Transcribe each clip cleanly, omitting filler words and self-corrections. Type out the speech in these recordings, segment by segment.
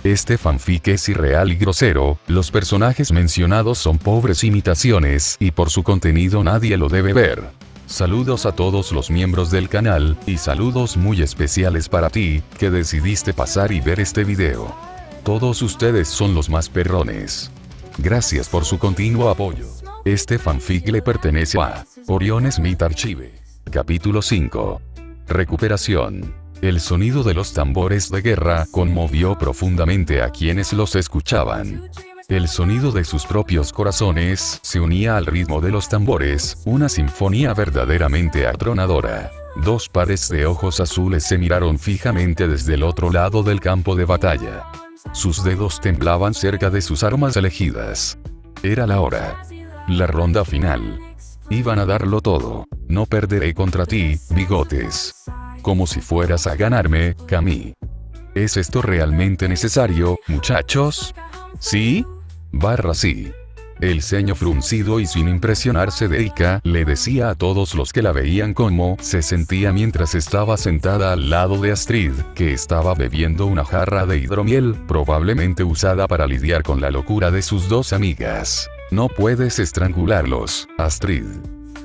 Este fanfic es irreal y grosero, los personajes mencionados son pobres imitaciones y por su contenido nadie lo debe ver. Saludos a todos los miembros del canal, y saludos muy especiales para ti, que decidiste pasar y ver este video. Todos ustedes son los más perrones. Gracias por su continuo apoyo. Este fanfic le pertenece a Orion Smith Archive. Capítulo 5. Recuperación. El sonido de los tambores de guerra conmovió profundamente a quienes los escuchaban. El sonido de sus propios corazones se unía al ritmo de los tambores, una sinfonía verdaderamente atronadora. Dos pares de ojos azules se miraron fijamente desde el otro lado del campo de batalla. Sus dedos temblaban cerca de sus armas elegidas. Era la hora. La ronda final. Iban a darlo todo. No perderé contra ti, bigotes. Como si fueras a ganarme, Camille. ¿Es esto realmente necesario, muchachos? ¿Sí? Sí. El ceño fruncido y sin impresionarse de Eika le decía a todos los que la veían cómo se sentía mientras estaba sentada al lado de Astrid, que estaba bebiendo una jarra de hidromiel, probablemente usada para lidiar con la locura de sus dos amigas. No puedes estrangularlos, Astrid.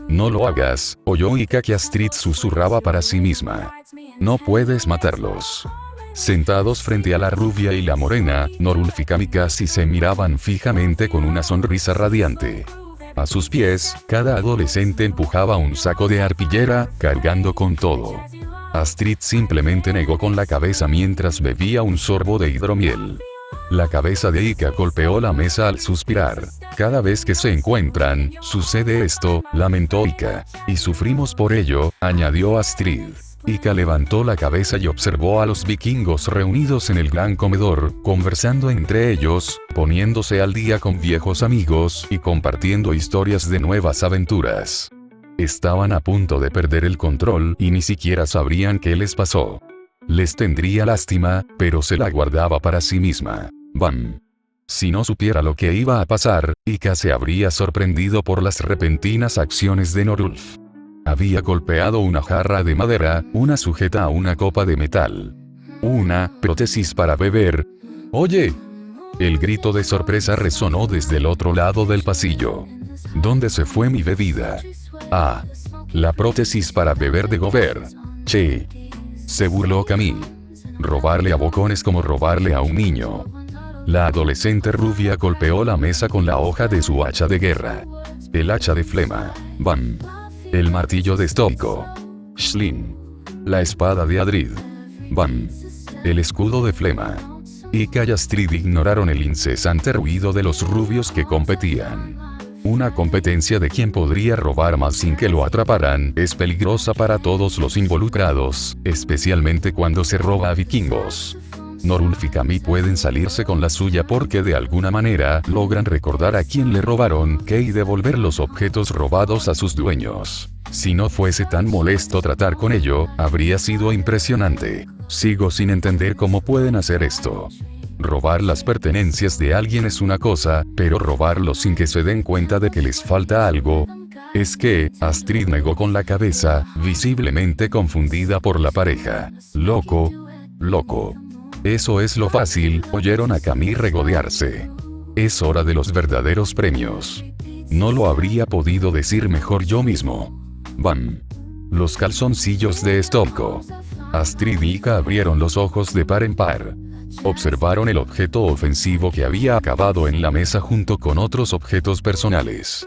No lo hagas, oyó Eika que Astrid susurraba para sí misma. No puedes matarlos. Sentados frente a la rubia y la morena, Norulf y Kamikaze se miraban fijamente con una sonrisa radiante. A sus pies, cada adolescente empujaba un saco de arpillera, cargando con todo. Astrid simplemente negó con la cabeza mientras bebía un sorbo de hidromiel. La cabeza de Eika golpeó la mesa al suspirar. Cada vez que se encuentran, sucede esto, lamentó Eika. Y sufrimos por ello, añadió Astrid. Eika levantó la cabeza y observó a los vikingos reunidos en el gran comedor, conversando entre ellos, poniéndose al día con viejos amigos y compartiendo historias de nuevas aventuras. Estaban a punto de perder el control y ni siquiera sabrían qué les pasó. Les tendría lástima, pero se la guardaba para sí misma. ¡Bam! Si no supiera lo que iba a pasar, Eika se habría sorprendido por las repentinas acciones de Norulf. Había golpeado una jarra de madera, una sujeta a una copa de metal. Una prótesis para beber. ¡Oye! El grito de sorpresa resonó desde el otro lado del pasillo. ¿Dónde se fue mi bebida? Ah, la prótesis para beber de Gobert. Che. Se burló Camille. Robarle a Bocón es como robarle a un niño. La adolescente rubia golpeó la mesa con la hoja de su hacha de guerra. El hacha de flema. ¡Bam! El martillo de Stoico. Shlin. La espada de Adrid. ¡Bam! El escudo de flema. Eika y Astrid ignoraron el incesante ruido de los rubios que competían. Una competencia de quien podría robar más sin que lo atraparan es peligrosa para todos los involucrados, especialmente cuando se roba a vikingos. Norulf y Camille pueden salirse con la suya porque de alguna manera logran recordar a quién le robaron qué y devolver los objetos robados a sus dueños. Si no fuese tan molesto tratar con ello, habría sido impresionante. Sigo sin entender cómo pueden hacer esto. Robar las pertenencias de alguien es una cosa, pero robarlos sin que se den cuenta de que les falta algo. Es que, Astrid negó con la cabeza, visiblemente confundida por la pareja. Loco. Eso es lo fácil, oyeron a Camille regodearse. Es hora de los verdaderos premios. No lo habría podido decir mejor yo mismo. ¡Bam! Los calzoncillos de Stoico. Astrid y Eika abrieron los ojos de par en par. Observaron el objeto ofensivo que había acabado en la mesa junto con otros objetos personales.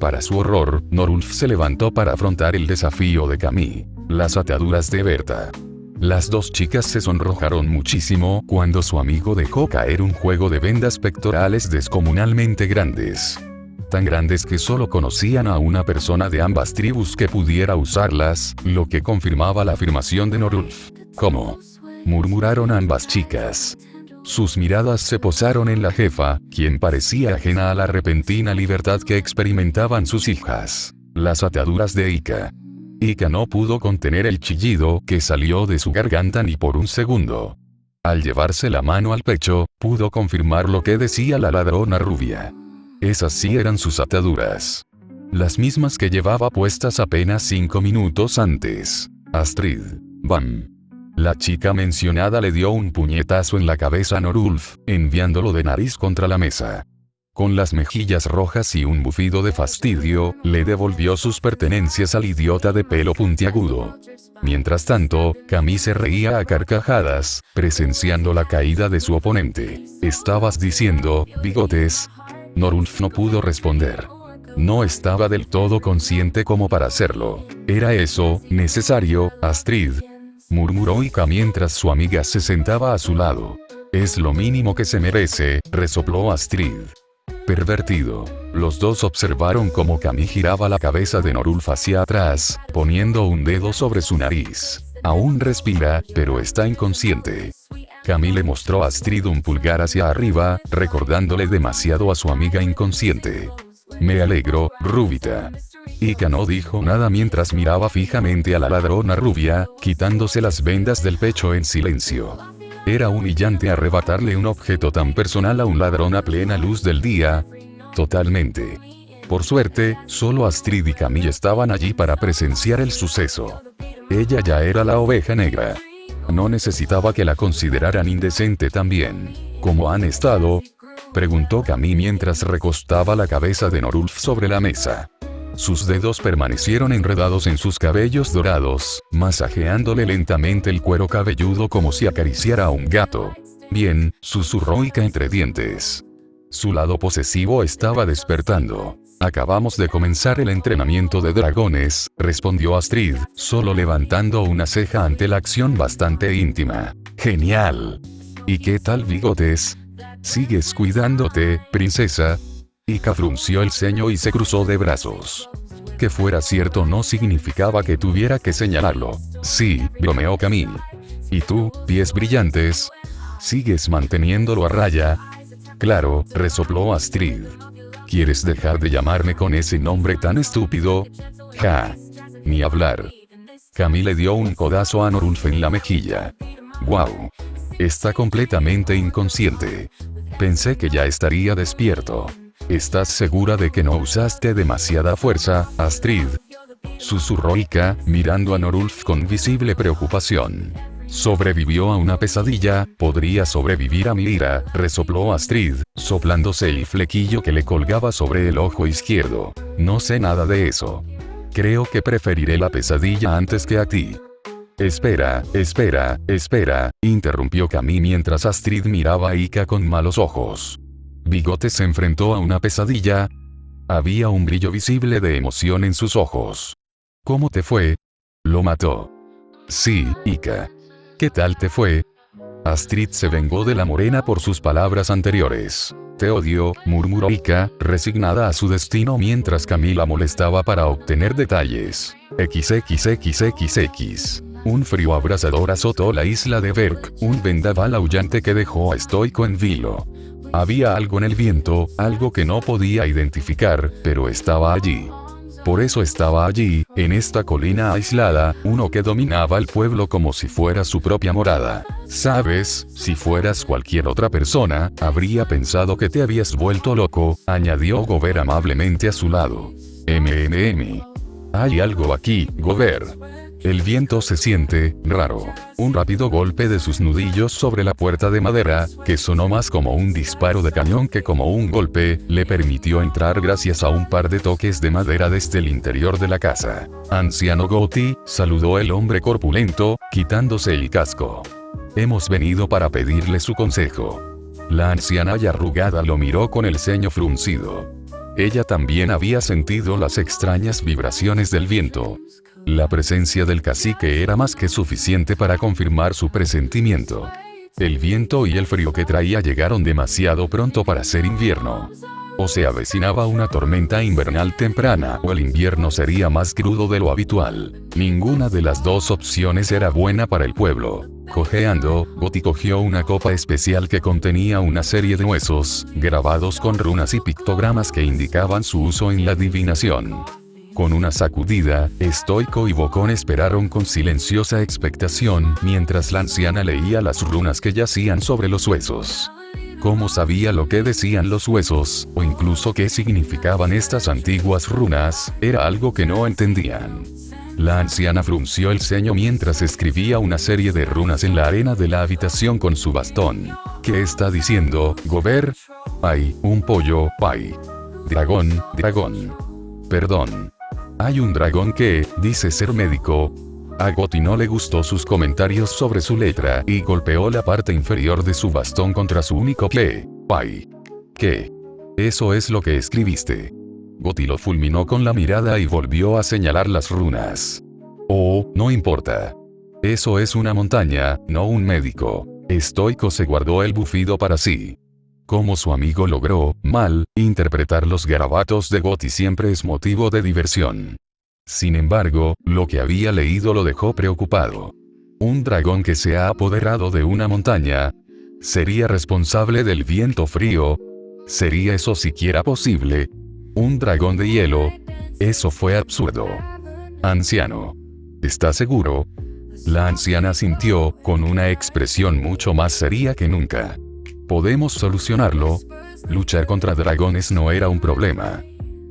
Para su horror, Norulf se levantó para afrontar el desafío de Camille. Las ataduras de Berta. Las dos chicas se sonrojaron muchísimo cuando su amigo dejó caer un juego de vendas pectorales descomunalmente grandes. Tan grandes que solo conocían a una persona de ambas tribus que pudiera usarlas, lo que confirmaba la afirmación de Norulf. ¿Cómo? Murmuraron ambas chicas. Sus miradas se posaron en la jefa, quien parecía ajena a la repentina libertad que experimentaban sus hijas. Las ataduras de Eika. Eika no pudo contener el chillido que salió de su garganta ni por un segundo. Al llevarse la mano al pecho, pudo confirmar lo que decía la ladrona rubia. Esas sí eran sus ataduras. Las mismas que llevaba puestas apenas 5 minutos antes. Astrid. ¡Bam! La chica mencionada le dio un puñetazo en la cabeza a Norulf, enviándolo de nariz contra la mesa. Con las mejillas rojas y un bufido de fastidio, le devolvió sus pertenencias al idiota de pelo puntiagudo. Mientras tanto, Camille se reía a carcajadas, presenciando la caída de su oponente. «¿Estabas diciendo, bigotes?» Norulf no pudo responder. No estaba del todo consciente como para hacerlo. ¿Era eso necesario, Astrid?, murmuró Ika mientras su amiga se sentaba a su lado. «Es lo mínimo que se merece», resopló Astrid. Pervertido. Los dos observaron cómo Camille giraba la cabeza de Norulf hacia atrás, poniendo un dedo sobre su nariz. Aún respira, pero está inconsciente. Camille le mostró a Astrid un pulgar hacia arriba, recordándole demasiado a su amiga inconsciente. «Me alegro, rubita». Ika no dijo nada mientras miraba fijamente a la ladrona rubia, quitándose las vendas del pecho en silencio. Era humillante arrebatarle un objeto tan personal a un ladrón a plena luz del día. Totalmente. Por suerte, solo Astrid y Camille estaban allí para presenciar el suceso. Ella ya era la oveja negra. No necesitaba que la consideraran indecente también. ¿Cómo han estado?, preguntó Camille mientras recostaba la cabeza de Norulf sobre la mesa. Sus dedos permanecieron enredados en sus cabellos dorados, masajeándole lentamente el cuero cabelludo como si acariciara a un gato. «Bien», susurró Ika entre dientes. Su lado posesivo estaba despertando. «Acabamos de comenzar el entrenamiento de dragones», respondió Astrid, solo levantando una ceja ante la acción bastante íntima. «Genial. ¿Y qué tal, bigotes? ¿Sigues cuidándote, princesa?» Ika frunció el ceño y se cruzó de brazos. Que fuera cierto no significaba que tuviera que señalarlo. «Sí», bromeó Camille. «¿Y tú, pies brillantes? ¿Sigues manteniéndolo a raya?» «Claro», resopló Astrid. «¿Quieres dejar de llamarme con ese nombre tan estúpido?» «Ja. Ni hablar». Camille le dio un codazo a Norulf en la mejilla. «Guau. Está completamente inconsciente. Pensé que ya estaría despierto». «¿Estás segura de que no usaste demasiada fuerza, Astrid?», susurró Ika, mirando a Norulf con visible preocupación. «Sobrevivió a una pesadilla, podría sobrevivir a mi ira», resopló Astrid, soplándose el flequillo que le colgaba sobre el ojo izquierdo. «No sé nada de eso. Creo que preferiré la pesadilla antes que a ti». «Espera, interrumpió Camille mientras Astrid miraba a Ika con malos ojos. Bigotes se enfrentó a una pesadilla. Había un brillo visible de emoción en sus ojos. «¿Cómo te fue?» «Lo mató». «Sí, Ika». «¿Qué tal te fue?» Astrid se vengó de la morena por sus palabras anteriores. «Te odio», murmuró Ika, resignada a su destino mientras Camille la molestaba para obtener detalles. XXXXX. Un frío abrasador azotó la isla de Berk, un vendaval aullante que dejó a Stoico en vilo. Había algo en el viento, algo que no podía identificar, pero estaba allí. Por eso estaba allí, en esta colina aislada, uno que dominaba el pueblo como si fuera su propia morada. «Sabes, si fueras cualquier otra persona, habría pensado que te habías vuelto loco», añadió Gover amablemente a su lado. «Hay algo aquí, Gover». El viento se siente raro. Un rápido golpe de sus nudillos sobre la puerta de madera, que sonó más como un disparo de cañón que como un golpe, le permitió entrar gracias a un par de toques de madera desde el interior de la casa. «Anciano Goti», saludó el hombre corpulento, quitándose el casco. «Hemos venido para pedirle su consejo». La anciana y arrugada lo miró con el ceño fruncido. Ella también había sentido las extrañas vibraciones del viento. La presencia del cacique era más que suficiente para confirmar su presentimiento. El viento y el frío que traía llegaron demasiado pronto para ser invierno. O se avecinaba una tormenta invernal temprana, o el invierno sería más crudo de lo habitual. Ninguna de las dos opciones era buena para el pueblo. Cojeando, Goti cogió una copa especial que contenía una serie de huesos, grabados con runas y pictogramas que indicaban su uso en la adivinación. Con una sacudida, Stoico y Bocón esperaron con silenciosa expectación mientras la anciana leía las runas que yacían sobre los huesos. ¿Cómo sabía lo que decían los huesos, o incluso qué significaban estas antiguas runas? Era algo que no entendían. La anciana frunció el ceño mientras escribía una serie de runas en la arena de la habitación con su bastón. ¿Qué está diciendo, Gober? Hay un pollo, pay. Dragón, dragón. Perdón. Hay un dragón que, dice ser médico. A Gotti no le gustó sus comentarios sobre su letra y golpeó la parte inferior de su bastón contra su único pie. Pay. ¿Qué? Eso es lo que escribiste. Gotti lo fulminó con la mirada y volvió a señalar las runas. Oh, no importa. Eso es una montaña, no un médico. Estoico se guardó el bufido para sí. Como su amigo logró, mal, interpretar los garabatos de Gotti siempre es motivo de diversión. Sin embargo, lo que había leído lo dejó preocupado. Un dragón que se ha apoderado de una montaña. ¿Sería responsable del viento frío? ¿Sería eso siquiera posible? ¿Un dragón de hielo? Eso fue absurdo. Anciano. ¿Está seguro? La anciana sintió, con una expresión mucho más seria que nunca. ¿Podemos solucionarlo? Luchar contra dragones no era un problema.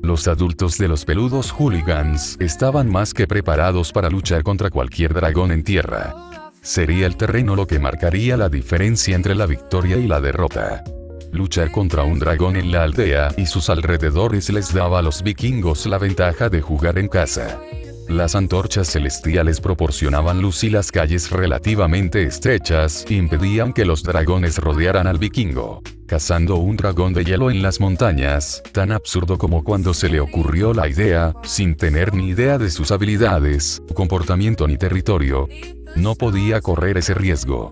Los adultos de los peludos hooligans estaban más que preparados para luchar contra cualquier dragón en tierra. Sería el terreno lo que marcaría la diferencia entre la victoria y la derrota. Luchar contra un dragón en la aldea y sus alrededores les daba a los vikingos la ventaja de jugar en casa. Las antorchas celestiales proporcionaban luz y las calles relativamente estrechas impedían que los dragones rodearan al vikingo. Cazando un dragón de hielo en las montañas, tan absurdo como cuando se le ocurrió la idea, sin tener ni idea de sus habilidades, comportamiento ni territorio. No podía correr ese riesgo.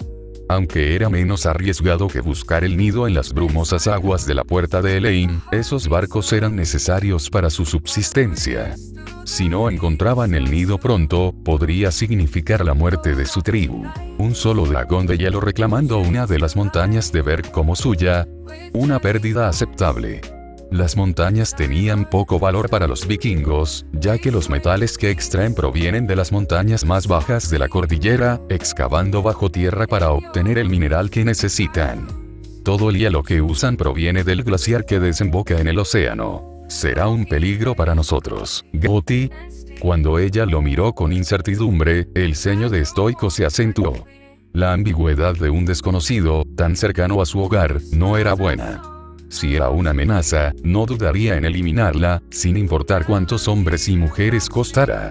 Aunque era menos arriesgado que buscar el nido en las brumosas aguas de la puerta de Elaine, esos barcos eran necesarios para su subsistencia. Si no encontraban el nido pronto, podría significar la muerte de su tribu. Un solo dragón de hielo reclamando una de las montañas de Berg como suya. Una pérdida aceptable. Las montañas tenían poco valor para los vikingos, ya que los metales que extraen provienen de las montañas más bajas de la cordillera, excavando bajo tierra para obtener el mineral que necesitan. Todo el hielo que usan proviene del glaciar que desemboca en el océano. Será un peligro para nosotros, Gotti. Cuando ella lo miró con incertidumbre, el ceño de Estoico se acentuó. La ambigüedad de un desconocido, tan cercano a su hogar, no era buena. Si era una amenaza, no dudaría en eliminarla, sin importar cuántos hombres y mujeres costara.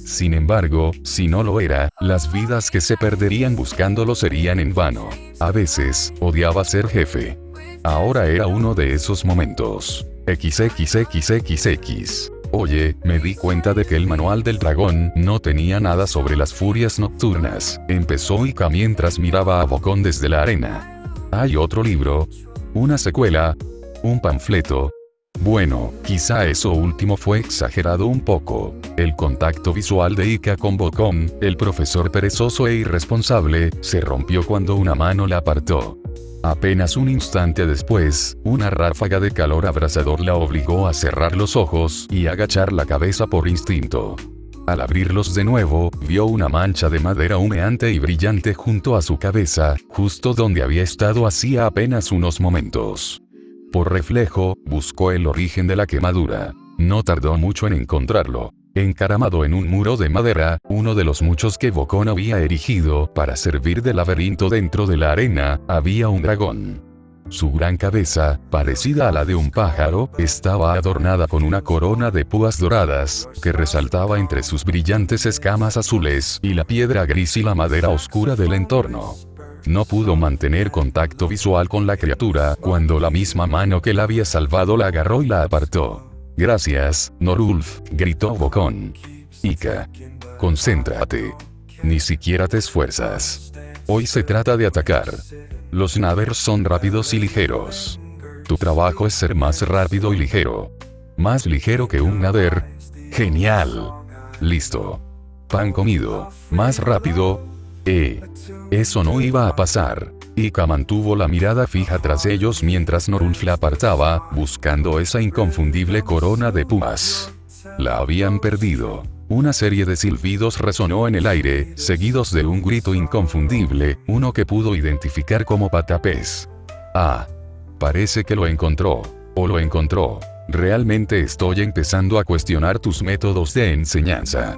Sin embargo, si no lo era, las vidas que se perderían buscándolo serían en vano. A veces, odiaba ser jefe. Ahora era uno de esos momentos. XXXXX. Oye, me di cuenta de que el manual del dragón no tenía nada sobre las furias nocturnas, empezó Ika mientras miraba a Bocón desde la arena. ¿Hay otro libro? ¿Una secuela? ¿Un panfleto? Bueno, quizá eso último fue exagerado un poco. El contacto visual de Ika con Bocón, el profesor perezoso e irresponsable, se rompió cuando una mano la apartó. Apenas un instante después, una ráfaga de calor abrasador la obligó a cerrar los ojos y agachar la cabeza por instinto. Al abrirlos de nuevo, vio una mancha de madera humeante y brillante junto a su cabeza, justo donde había estado hacía apenas unos momentos. Por reflejo, buscó el origen de la quemadura. No tardó mucho en encontrarlo. Encaramado en un muro de madera, uno de los muchos que Bocón había erigido para servir de laberinto dentro de la arena, había un dragón. Su gran cabeza, parecida a la de un pájaro, estaba adornada con una corona de púas doradas, que resaltaba entre sus brillantes escamas azules y la piedra gris y la madera oscura del entorno. No pudo mantener contacto visual con la criatura cuando la misma mano que la había salvado la agarró y la apartó. Gracias, Norulf, gritó Bocón. Ika. Concéntrate. Ni siquiera te esfuerzas. Hoy se trata de atacar. Los Naders son rápidos y ligeros. Tu trabajo es ser más rápido y ligero. Más ligero que un Nader. Genial. Listo. Pan comido. Más rápido. Eso no iba a pasar. Ika mantuvo la mirada fija tras ellos mientras Norulf la apartaba, buscando esa inconfundible corona de púas. La habían perdido. Una serie de silbidos resonó en el aire, seguidos de un grito inconfundible, uno que pudo identificar como patapés. Ah. Parece que lo encontró. O lo encontró. Realmente estoy empezando a cuestionar tus métodos de enseñanza.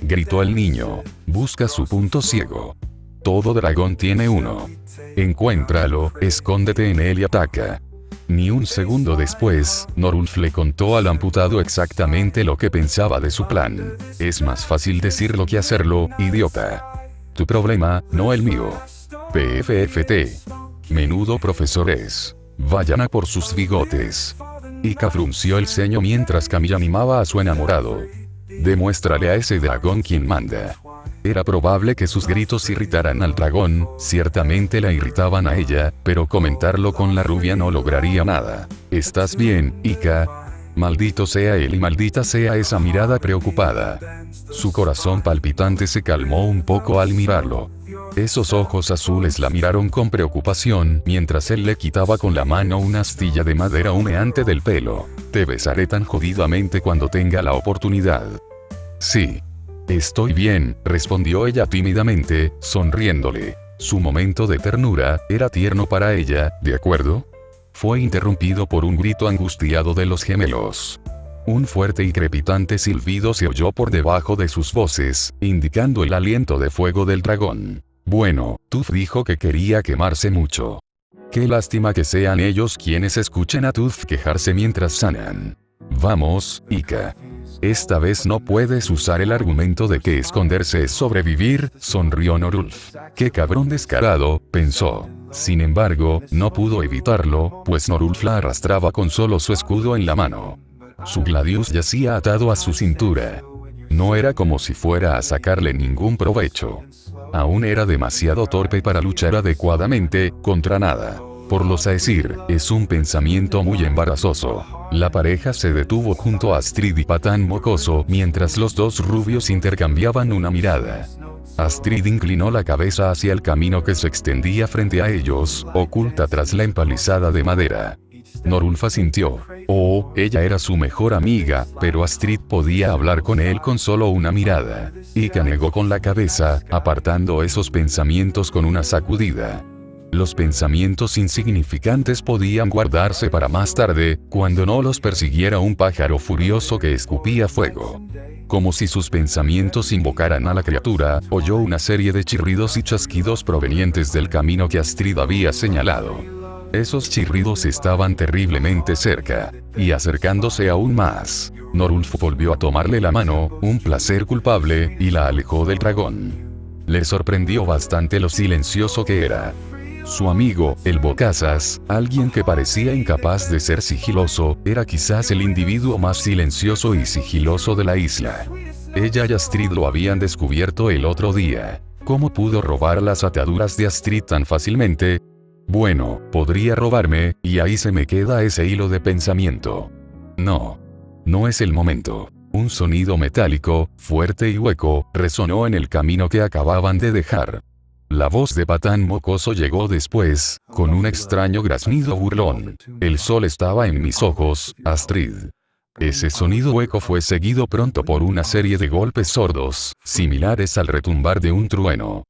Gritó el niño. Busca su punto ciego. Todo dragón tiene uno. Encuéntralo, escóndete en él y ataca. Ni un segundo después, Norulf le contó al amputado exactamente lo que pensaba de su plan. Es más fácil decirlo que hacerlo, idiota. Tu problema, no el mío. PFFT. Menudo profesores. Vayan a por sus bigotes. Ika frunció el ceño mientras Camille animaba a su enamorado. Demuéstrale a ese dragón quién manda. Era probable que sus gritos irritaran al dragón, ciertamente la irritaban a ella, pero comentarlo con la rubia no lograría nada. ¿Estás bien, Ika? Maldito sea él y maldita sea esa mirada preocupada. Su corazón palpitante se calmó un poco al mirarlo. Esos ojos azules la miraron con preocupación mientras él le quitaba con la mano una astilla de madera humeante del pelo. Te besaré tan jodidamente cuando tenga la oportunidad. Sí. Estoy bien, respondió ella tímidamente, sonriéndole. Su momento de ternura era tierno para ella, ¿de acuerdo? Fue interrumpido por un grito angustiado de los gemelos. Un fuerte y crepitante silbido se oyó por debajo de sus voces, indicando el aliento de fuego del dragón. Bueno, Tuf dijo que quería quemarse mucho. Qué lástima que sean ellos quienes escuchen a Tuf quejarse mientras sanan. Vamos, Ika. Esta vez no puedes usar el argumento de que esconderse es sobrevivir, sonrió Norulf. Qué cabrón descarado, pensó. Sin embargo, no pudo evitarlo, pues Norulf la arrastraba con solo su escudo en la mano. Su gladius yacía atado a su cintura. No era como si fuera a sacarle ningún provecho. Aún era demasiado torpe para luchar adecuadamente, contra nada. Por los Aesir, es un pensamiento muy embarazoso. La pareja se detuvo junto a Astrid y Patán Mocoso mientras los dos rubios intercambiaban una mirada. Astrid inclinó la cabeza hacia el camino que se extendía frente a ellos, oculta tras la empalizada de madera. Norulf asintió. Oh, ella era su mejor amiga, pero Astrid podía hablar con él con solo una mirada. Ika negó con la cabeza, apartando esos pensamientos con una sacudida. Los pensamientos insignificantes podían guardarse para más tarde, cuando no los persiguiera un pájaro furioso que escupía fuego. Como si sus pensamientos invocaran a la criatura, oyó una serie de chirridos y chasquidos provenientes del camino que Astrid había señalado. Esos chirridos estaban terriblemente cerca, y acercándose aún más. Norulf volvió a tomarle la mano, un placer culpable, y la alejó del dragón. Le sorprendió bastante lo silencioso que era. Su amigo, el Bocazas, alguien que parecía incapaz de ser sigiloso, era quizás el individuo más silencioso y sigiloso de la isla. Ella y Astrid lo habían descubierto el otro día. ¿Cómo pudo robar las ataduras de Astrid tan fácilmente? Bueno, podría robarme, y ahí se me queda ese hilo de pensamiento. No. No es el momento. Un sonido metálico, fuerte y hueco, resonó en el camino que acababan de dejar. La voz de Patán Mocoso llegó después, con un extraño graznido burlón. El sol estaba en mis ojos, Astrid. Ese sonido hueco fue seguido pronto por una serie de golpes sordos, similares al retumbar de un trueno.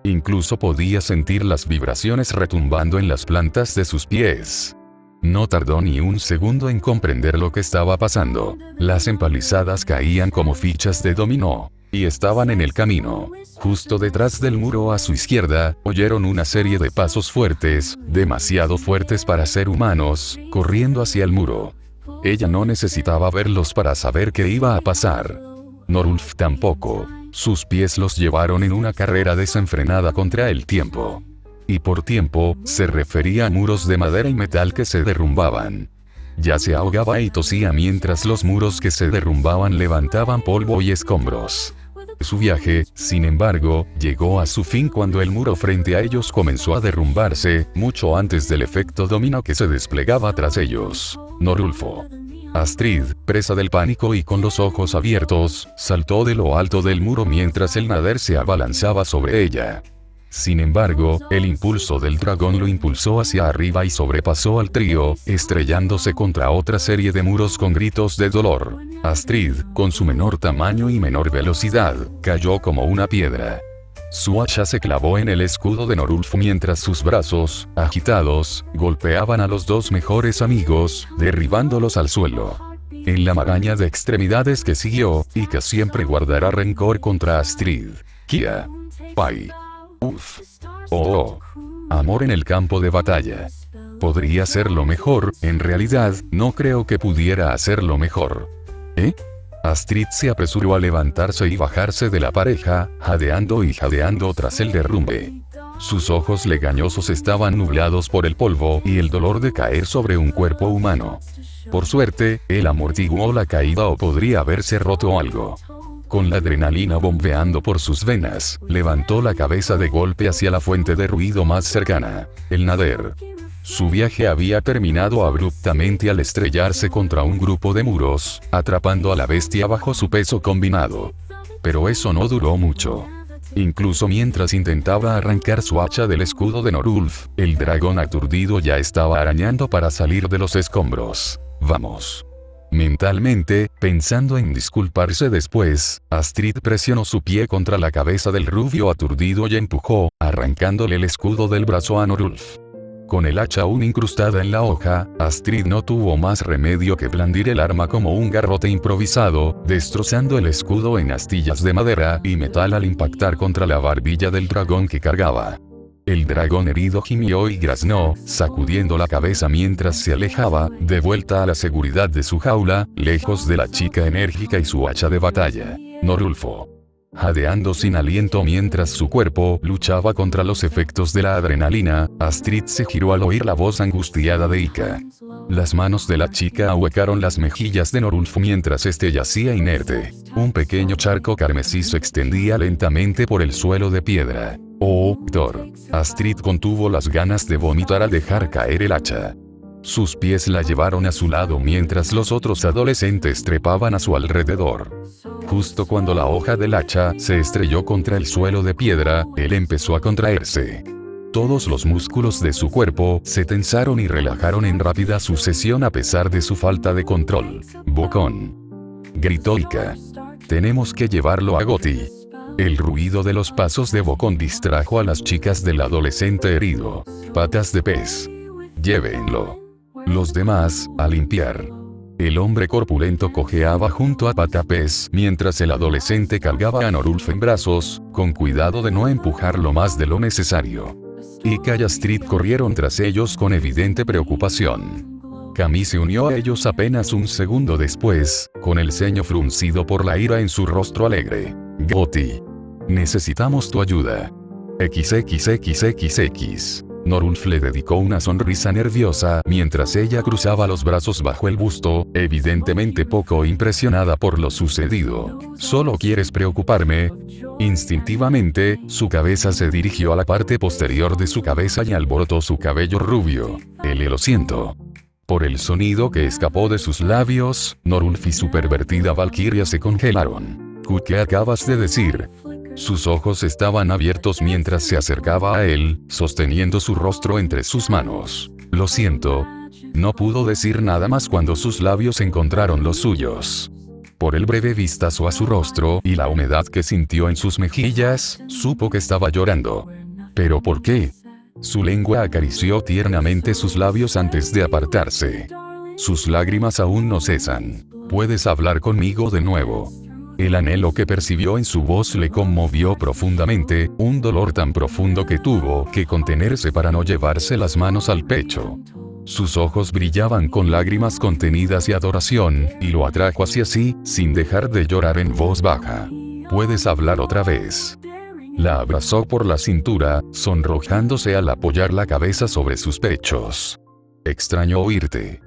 Incluso podía sentir las vibraciones retumbando en las plantas de sus pies. No tardó ni un segundo en comprender lo que estaba pasando. Las empalizadas caían como fichas de dominó. Y estaban en el camino. Justo detrás del muro a su izquierda, oyeron una serie de pasos fuertes, demasiado fuertes para ser humanos, corriendo hacia el muro. Ella no necesitaba verlos para saber qué iba a pasar. Norulf tampoco. Sus pies los llevaron en una carrera desenfrenada contra el tiempo. Y por tiempo, se refería a muros de madera y metal que se derrumbaban. Ya se ahogaba y tosía mientras los muros que se derrumbaban levantaban polvo y escombros. Su viaje, sin embargo, llegó a su fin cuando el muro frente a ellos comenzó a derrumbarse, mucho antes del efecto dominó que se desplegaba tras ellos. Norulfo. Astrid, presa del pánico y con los ojos abiertos, saltó de lo alto del muro mientras el nader se abalanzaba sobre ella. Sin embargo, el impulso del dragón lo impulsó hacia arriba y sobrepasó al trío, estrellándose contra otra serie de muros con gritos de dolor. Astrid, con su menor tamaño y menor velocidad, cayó como una piedra. Su hacha se clavó en el escudo de Norulf mientras sus brazos, agitados, golpeaban a los dos mejores amigos, derribándolos al suelo. en la maraña de extremidades que siguió, y que siempre guardará rencor contra Astrid. Kia. Pai. Uf. Oh. Amor en el campo de batalla. Podría serlo mejor, en realidad, no creo que pudiera hacerlo mejor. Astrid se apresuró a levantarse y bajarse de la pareja, jadeando y jadeando tras el derrumbe. Sus ojos legañosos estaban nublados por el polvo y el dolor de caer sobre un cuerpo humano. Por suerte, él amortiguó la caída o podría haberse roto algo. Con la adrenalina bombeando por sus venas, levantó la cabeza de golpe hacia la fuente de ruido más cercana, el nader. Su viaje había terminado abruptamente al estrellarse contra un grupo de muros, atrapando a la bestia bajo su peso combinado. Pero eso no duró mucho. Incluso mientras intentaba arrancar su hacha del escudo de Norulf, el dragón aturdido ya estaba arañando para salir de los escombros. Vamos. Mentalmente, pensando en disculparse después, Astrid presionó su pie contra la cabeza del rubio aturdido y empujó, arrancándole el escudo del brazo a Norulf. Con el hacha aún incrustada en la hoja, Astrid no tuvo más remedio que blandir el arma como un garrote improvisado, destrozando el escudo en astillas de madera y metal al impactar contra la barbilla del dragón que cargaba. El dragón herido gimió y graznó, sacudiendo la cabeza mientras se alejaba, de vuelta a la seguridad de su jaula, lejos de la chica enérgica y su hacha de batalla. Norulfo. Jadeando sin aliento mientras su cuerpo luchaba contra los efectos de la adrenalina, Astrid se giró al oír la voz angustiada de Ika. Las manos de la chica ahuecaron las mejillas de Norulfo mientras este yacía inerte. Un pequeño charco carmesí se extendía lentamente por el suelo de piedra. ¡Oh, Thor! Astrid contuvo las ganas de vomitar al dejar caer el hacha. Sus pies la llevaron a su lado mientras los otros adolescentes trepaban a su alrededor. Justo cuando la hoja del hacha se estrelló contra el suelo de piedra, él empezó a contraerse. Todos los músculos de su cuerpo se tensaron y relajaron en rápida sucesión a pesar de su falta de control. «Bocón», gritó Ika. «Tenemos que llevarlo a Goti». El ruido de los pasos de Bocón distrajo a las chicas del adolescente herido. «Patas de pez. Llévenlo». Los demás, a limpiar. El hombre corpulento cojeaba junto a Patapez mientras el adolescente cargaba a Norulf en brazos, con cuidado de no empujarlo más de lo necesario. Ika y Astrid corrieron tras ellos con evidente preocupación. Camille se unió a ellos apenas un segundo después, con el ceño fruncido por la ira en su rostro alegre. «Goti. Necesitamos tu ayuda. XXXXX». Norulf le dedicó una sonrisa nerviosa mientras ella cruzaba los brazos bajo el busto, evidentemente poco impresionada por lo sucedido. «¿Solo quieres preocuparme?» Instintivamente, su cabeza se dirigió a la parte posterior de su cabeza y alborotó su cabello rubio. Lo siento. Por el sonido que escapó de sus labios, Norulf y su pervertida valquiria se congelaron. «¿Qué acabas de decir?» Sus ojos estaban abiertos mientras se acercaba a él, sosteniendo su rostro entre sus manos. «Lo siento». No pudo decir nada más cuando sus labios encontraron los suyos. Por el breve vistazo a su rostro y la humedad que sintió en sus mejillas, supo que estaba llorando. ¿Pero por qué? Su lengua acarició tiernamente sus labios antes de apartarse. «Sus lágrimas aún no cesan. ¿Puedes hablar conmigo de nuevo?» El anhelo que percibió en su voz le conmovió profundamente, un dolor tan profundo que tuvo que contenerse para no llevarse las manos al pecho. Sus ojos brillaban con lágrimas contenidas y adoración, y lo atrajo hacia sí, sin dejar de llorar en voz baja. «¿Puedes hablar otra vez?» La abrazó por la cintura, sonrojándose al apoyar la cabeza sobre sus pechos. «Extraño oírte.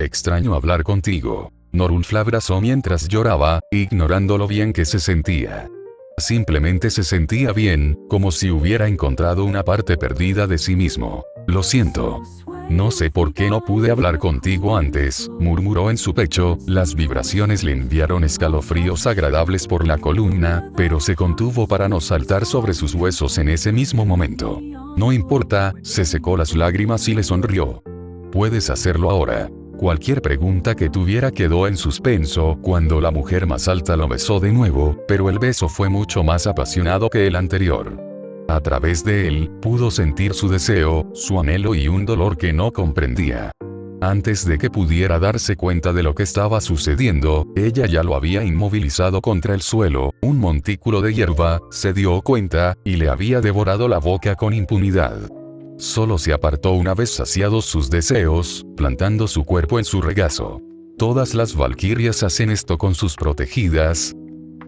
Extraño hablar contigo». Norulf la abrazó mientras lloraba, ignorando lo bien que se sentía. Simplemente se sentía bien, como si hubiera encontrado una parte perdida de sí mismo. «Lo siento. No sé por qué no pude hablar contigo antes», murmuró en su pecho, las vibraciones le enviaron escalofríos agradables por la columna, pero se contuvo para no saltar sobre sus huesos en ese mismo momento. «No importa», se secó las lágrimas y le sonrió. «Puedes hacerlo ahora». Cualquier pregunta que tuviera quedó en suspenso cuando la mujer más alta lo besó de nuevo, pero el beso fue mucho más apasionado que el anterior. A través de él, pudo sentir su deseo, su anhelo y un dolor que no comprendía. Antes de que pudiera darse cuenta de lo que estaba sucediendo, ella ya lo había inmovilizado contra el suelo, un montículo de hierba, se dio cuenta, y le había devorado la boca con impunidad. Solo se apartó una vez saciados sus deseos, plantando su cuerpo en su regazo. Todas las valquirias hacen esto con sus protegidas.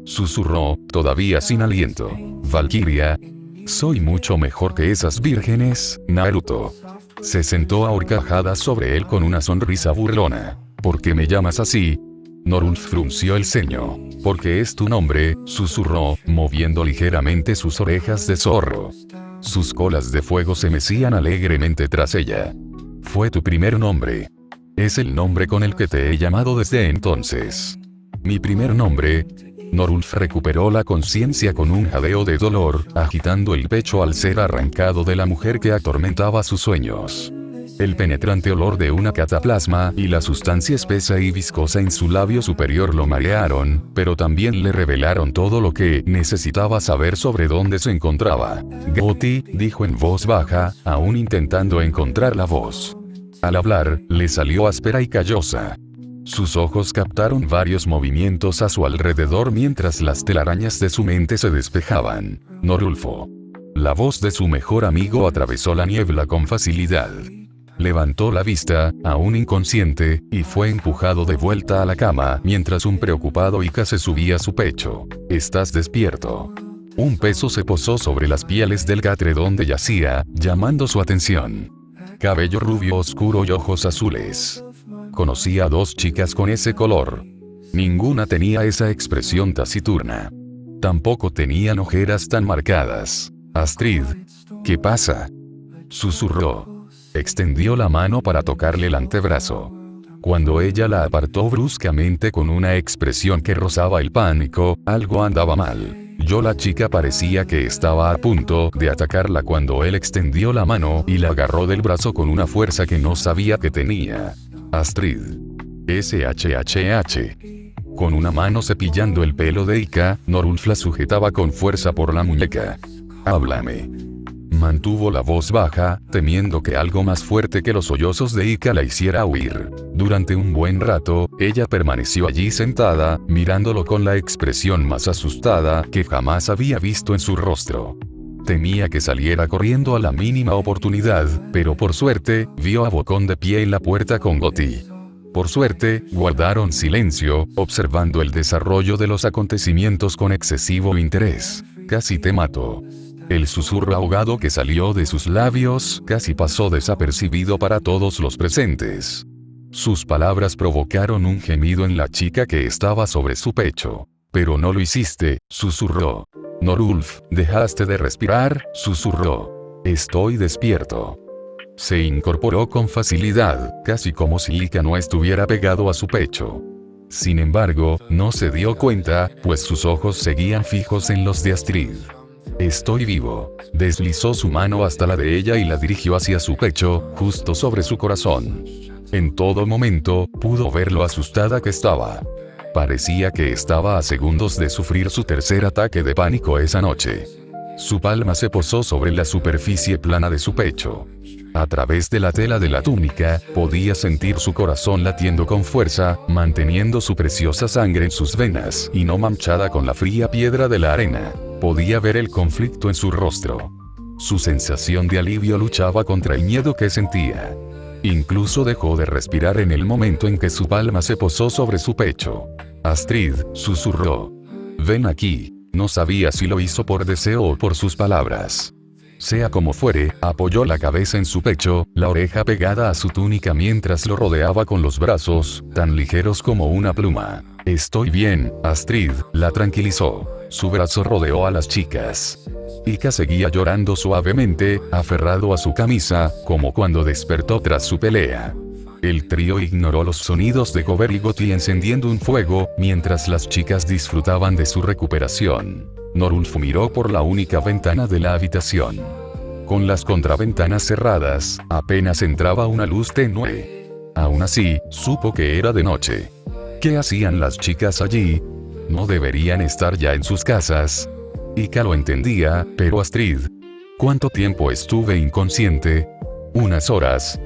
Susurró, todavía sin aliento. Valquiria. Soy mucho mejor que esas vírgenes, Naruto. Se sentó a horcajadas sobre él con una sonrisa burlona. ¿Por qué me llamas así? Norulf frunció el ceño. Porque es tu nombre, susurró, moviendo ligeramente sus orejas de zorro. Sus colas de fuego se mecían alegremente tras ella. Fue tu primer nombre. Es el nombre con el que te he llamado desde entonces. Mi primer nombre. Norulf recuperó la conciencia con un jadeo de dolor, agitando el pecho al ser arrancado de la mujer que atormentaba sus sueños. El penetrante olor de una cataplasma y la sustancia espesa y viscosa en su labio superior lo marearon, pero también le revelaron todo lo que necesitaba saber sobre dónde se encontraba. Gotti, dijo en voz baja, aún intentando encontrar la voz. Al hablar, le salió áspera y callosa. Sus ojos captaron varios movimientos a su alrededor mientras las telarañas de su mente se despejaban. Norulfo. La voz de su mejor amigo atravesó la niebla con facilidad. Levantó la vista, aún inconsciente, y fue empujado de vuelta a la cama mientras un preocupado Ika se subía a su pecho. ¿Estás despierto? Un peso se posó sobre las pieles del catre donde yacía, llamando su atención. Cabello rubio oscuro y ojos azules. Conocía a 2 chicas con ese color. Ninguna tenía esa expresión taciturna. Tampoco tenían ojeras tan marcadas. Astrid. ¿Qué pasa? Susurró. Extendió la mano para tocarle el antebrazo. Cuando ella la apartó bruscamente con una expresión que rozaba el pánico, algo andaba mal. La chica parecía que estaba a punto de atacarla cuando él extendió la mano y la agarró del brazo con una fuerza que no sabía que tenía. Astrid. SHHH. Con una mano cepillando el pelo de Ika, Norulf la sujetaba con fuerza por la muñeca. Háblame. Mantuvo la voz baja, temiendo que algo más fuerte que los sollozos de Ika la hiciera huir. Durante un buen rato, ella permaneció allí sentada, mirándolo con la expresión más asustada que jamás había visto en su rostro. Temía que saliera corriendo a la mínima oportunidad, pero por suerte, vio a Bocón de pie en la puerta con Gotti. Por suerte, guardaron silencio, observando el desarrollo de los acontecimientos con excesivo interés. Casi te mato. El susurro ahogado que salió de sus labios casi pasó desapercibido para todos los presentes. Sus palabras provocaron un gemido en la chica que estaba sobre su pecho. Pero no lo hiciste, susurró. Norulf, ¿dejaste de respirar? Susurró. Estoy despierto. Se incorporó con facilidad, casi como si Ika no estuviera pegado a su pecho. Sin embargo, no se dio cuenta, pues sus ojos seguían fijos en los de Astrid. Estoy vivo. Deslizó su mano hasta la de ella y la dirigió hacia su pecho, justo sobre su corazón. En todo momento, pudo ver lo asustada que estaba. Parecía que estaba a segundos de sufrir su tercer ataque de pánico esa noche. Su palma se posó sobre la superficie plana de su pecho. A través de la tela de la túnica, podía sentir su corazón latiendo con fuerza, manteniendo su preciosa sangre en sus venas y no manchada con la fría piedra de la arena. Podía ver el conflicto en su rostro. Su sensación de alivio luchaba contra el miedo que sentía. Incluso dejó de respirar en el momento en que su palma se posó sobre su pecho. Astrid, susurró. Ven aquí. No sabía si lo hizo por deseo o por sus palabras. Sea como fuere, apoyó la cabeza en su pecho, la oreja pegada a su túnica mientras lo rodeaba con los brazos, tan ligeros como una pluma. Estoy bien, Astrid, la tranquilizó. Su brazo rodeó a las chicas. Ika seguía llorando suavemente, aferrado a su camisa, como cuando despertó tras su pelea. El trío ignoró los sonidos de Gober y Gotti encendiendo un fuego, mientras las chicas disfrutaban de su recuperación. Norulf miró por la única ventana de la habitación. Con las contraventanas cerradas, apenas entraba una luz tenue. Aún así, supo que era de noche. ¿Qué hacían las chicas allí? No deberían estar ya en sus casas. Ika lo entendía, pero Astrid. ¿Cuánto tiempo estuve inconsciente? Unas horas.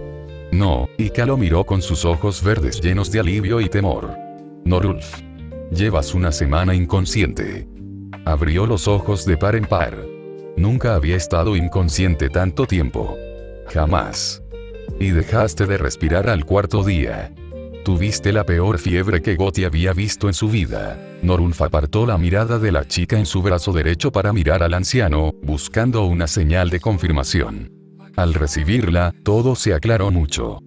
No, Ika lo miró con sus ojos verdes llenos de alivio y temor. Norulf. Llevas una semana inconsciente. Abrió los ojos de par en par. Nunca había estado inconsciente tanto tiempo. Jamás. Y dejaste de respirar al cuarto día. Tuviste la peor fiebre que Gotti había visto en su vida. Norulf apartó la mirada de la chica en su brazo derecho para mirar al anciano, buscando una señal de confirmación. Al recibirla, todo se aclaró mucho.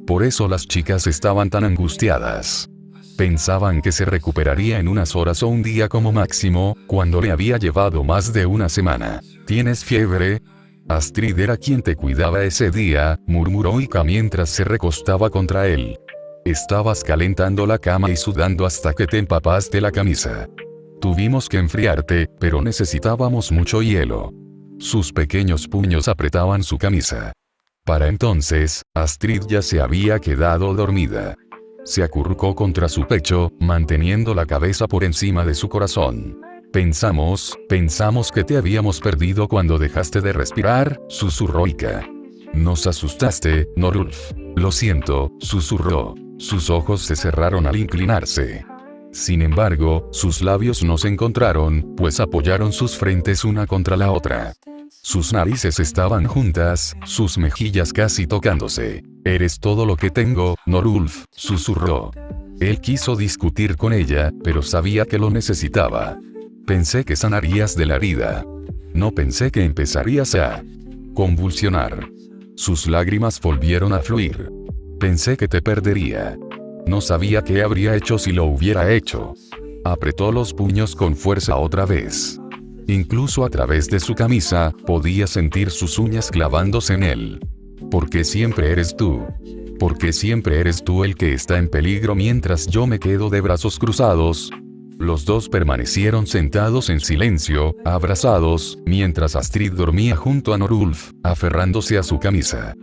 Por eso las chicas estaban tan angustiadas. Pensaban que se recuperaría en unas horas o un día como máximo, cuando le había llevado más de una semana. ¿Tienes fiebre? Astrid era quien te cuidaba ese día, murmuró Ika mientras se recostaba contra él. Estabas calentando la cama y sudando hasta que te empapaste la camisa. Tuvimos que enfriarte, pero necesitábamos mucho hielo. Sus pequeños puños apretaban su camisa. Para entonces, Astrid ya se había quedado dormida. Se acurrucó contra su pecho, manteniendo la cabeza por encima de su corazón. Pensamos que te habíamos perdido cuando dejaste de respirar, susurró Ika. Nos asustaste, Norulf. Lo siento, susurró. Sus ojos se cerraron al inclinarse. Sin embargo, sus labios no se encontraron, pues apoyaron sus frentes una contra la otra. Sus narices estaban juntas, sus mejillas casi tocándose. Eres todo lo que tengo, Norulf, susurró. Él quiso discutir con ella, pero sabía que lo necesitaba. Pensé que sanarías de la herida. No pensé que empezarías a convulsionar. Sus lágrimas volvieron a fluir. Pensé que te perdería. No sabía qué habría hecho si lo hubiera hecho. Apretó los puños con fuerza otra vez. Incluso a través de su camisa, podía sentir sus uñas clavándose en él. ¿Por qué siempre eres tú? ¿Por qué siempre eres tú el que está en peligro mientras yo me quedo de brazos cruzados? Los dos permanecieron sentados en silencio, abrazados, mientras Astrid dormía junto a Norulf, aferrándose a su camisa.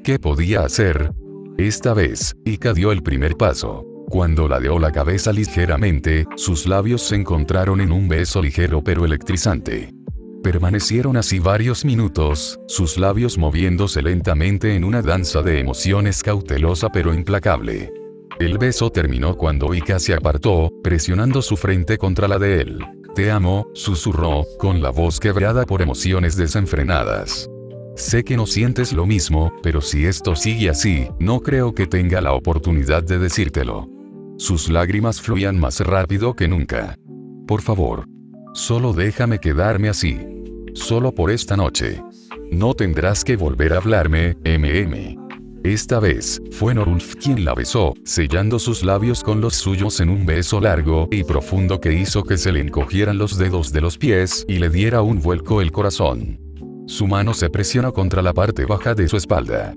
¿Qué podía hacer? Esta vez, Ika dio el primer paso. Cuando ladeó la cabeza ligeramente, sus labios se encontraron en un beso ligero pero electrizante. Permanecieron así varios minutos, sus labios moviéndose lentamente en una danza de emociones cautelosa pero implacable. El beso terminó cuando Ika se apartó, presionando su frente contra la de él. Te amo, susurró, con la voz quebrada por emociones desenfrenadas. Sé que no sientes lo mismo, pero si esto sigue así, no creo que tenga la oportunidad de decírtelo. Sus lágrimas fluían más rápido que nunca. Por favor. Solo déjame quedarme así. Solo por esta noche. No tendrás que volver a hablarme, Esta vez, fue Norulf quien la besó, sellando sus labios con los suyos en un beso largo y profundo que hizo que se le encogieran los dedos de los pies y le diera un vuelco el corazón. Su mano se presionó contra la parte baja de su espalda.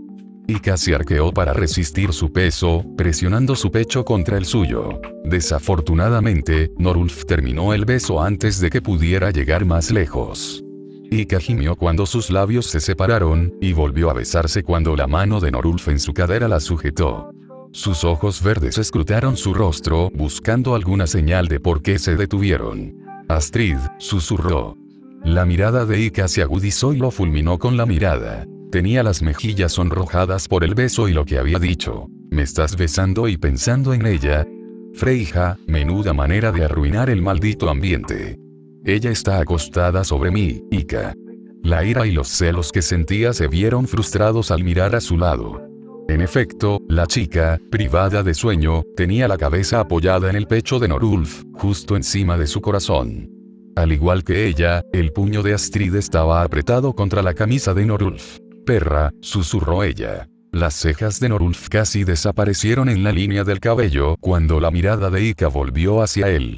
Ika se arqueó para resistir su peso, presionando su pecho contra el suyo. Desafortunadamente, Norulf terminó el beso antes de que pudiera llegar más lejos. Ika gimió cuando sus labios se separaron, y volvió a besarse cuando la mano de Norulf en su cadera la sujetó. Sus ojos verdes escrutaron su rostro, buscando alguna señal de por qué se detuvieron. Astrid, susurró. La mirada de Ika se agudizó y lo fulminó con la mirada. Tenía las mejillas sonrojadas por el beso y lo que había dicho. ¿Me estás besando y pensando en ella? Freija, menuda manera de arruinar el maldito ambiente. Ella está acostada sobre mí, Ika. La ira y los celos que sentía se vieron frustrados al mirar a su lado. En efecto, la chica, privada de sueño, tenía la cabeza apoyada en el pecho de Norulf, justo encima de su corazón. Al igual que ella, el puño de Astrid estaba apretado contra la camisa de Norulf. Perra, susurró ella. Las cejas de Norulf casi desaparecieron en la línea del cabello cuando la mirada de Ika volvió hacia él.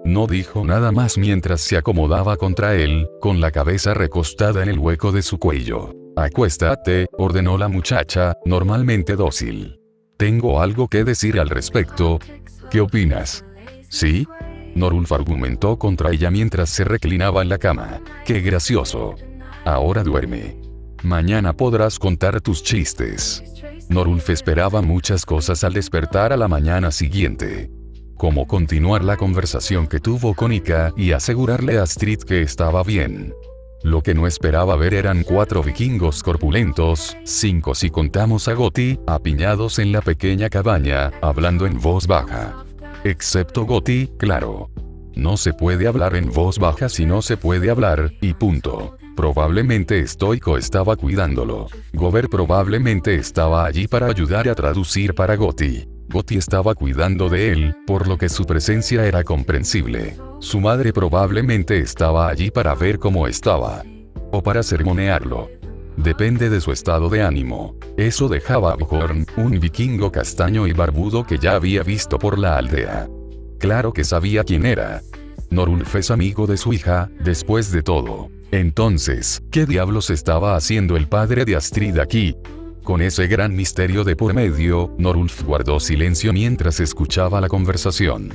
No dijo nada más mientras se acomodaba contra él, con la cabeza recostada en el hueco de su cuello. Acuéstate, ordenó la muchacha, normalmente dócil. Tengo algo que decir al respecto. ¿Qué opinas? ¿Sí? Norulf argumentó contra ella mientras se reclinaba en la cama. ¡Qué gracioso! Ahora duerme. Mañana podrás contar tus chistes. Norulf esperaba muchas cosas al despertar a la mañana siguiente. Como continuar la conversación que tuvo con Ika y asegurarle a Astrid que estaba bien. Lo que no esperaba ver eran 4 vikingos corpulentos, 5 si contamos a Gotti, apiñados en la pequeña cabaña, hablando en voz baja. Excepto Gotti, claro. No se puede hablar en voz baja si no se puede hablar, y punto. Probablemente Stoico estaba cuidándolo. Gober probablemente estaba allí para ayudar a traducir para Gotti. Gotti estaba cuidando de él, por lo que su presencia era comprensible. Su madre probablemente estaba allí para ver cómo estaba. O para sermonearlo. Depende de su estado de ánimo. Eso dejaba a Bjorn, un vikingo castaño y barbudo que ya había visto por la aldea. Claro que sabía quién era. Norulf es amigo de su hija, después de todo. Entonces, ¿qué diablos estaba haciendo el padre de Astrid aquí? Con ese gran misterio de por medio, Norulf guardó silencio mientras escuchaba la conversación.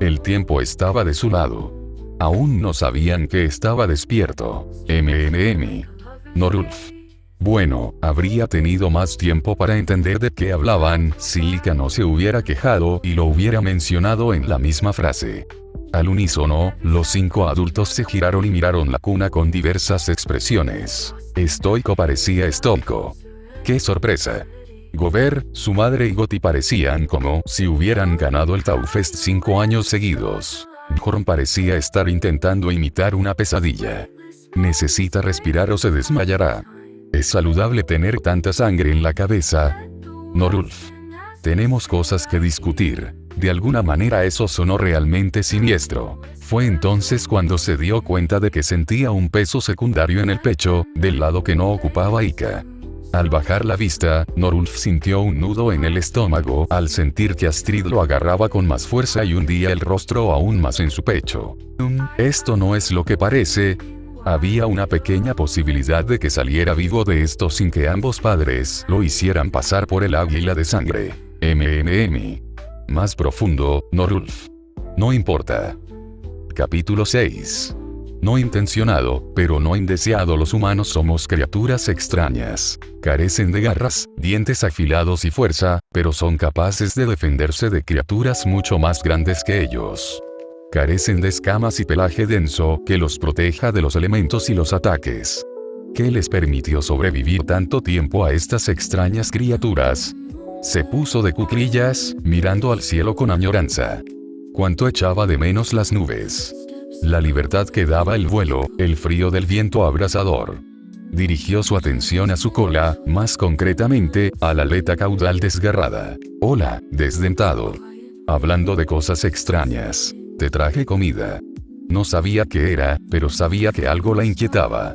El tiempo estaba de su lado. Aún no sabían que estaba despierto. Norulf. Bueno, habría tenido más tiempo para entender de qué hablaban si Ilka no se hubiera quejado y lo hubiera mencionado en la misma frase. Al unísono, los 5 adultos se giraron y miraron la cuna con diversas expresiones. Stoico parecía estoico. ¡Qué sorpresa! Gober, su madre y Gotti parecían como si hubieran ganado el Taufest 5 años seguidos. Bjorn parecía estar intentando imitar una pesadilla. Necesita respirar o se desmayará. ¿Es saludable tener tanta sangre en la cabeza? Norulf. Tenemos cosas que discutir. De alguna manera eso sonó realmente siniestro. Fue entonces cuando se dio cuenta de que sentía un peso secundario en el pecho, del lado que no ocupaba Ilka. Al bajar la vista, Norulf sintió un nudo en el estómago al sentir que Astrid lo agarraba con más fuerza y hundía el rostro aún más en su pecho. Esto no es lo que parece. Había una pequeña posibilidad de que saliera vivo de esto sin que ambos padres lo hicieran pasar por el águila de sangre. Más profundo, Norulf. No importa. Capítulo 6. No intencionado, pero no indeseado. Los humanos somos criaturas extrañas. Carecen de garras, dientes afilados y fuerza, pero son capaces de defenderse de criaturas mucho más grandes que ellos. Carecen de escamas y pelaje denso que los proteja de los elementos y los ataques. ¿Qué les permitió sobrevivir tanto tiempo a estas extrañas criaturas? Se puso de cuclillas, mirando al cielo con añoranza. Cuánto echaba de menos las nubes. La libertad que daba el vuelo, el frío del viento abrasador. Dirigió su atención a su cola, más concretamente, a la aleta caudal desgarrada. Hola, desdentado. Hablando de cosas extrañas. Te traje comida. No sabía qué era, pero sabía que algo la inquietaba.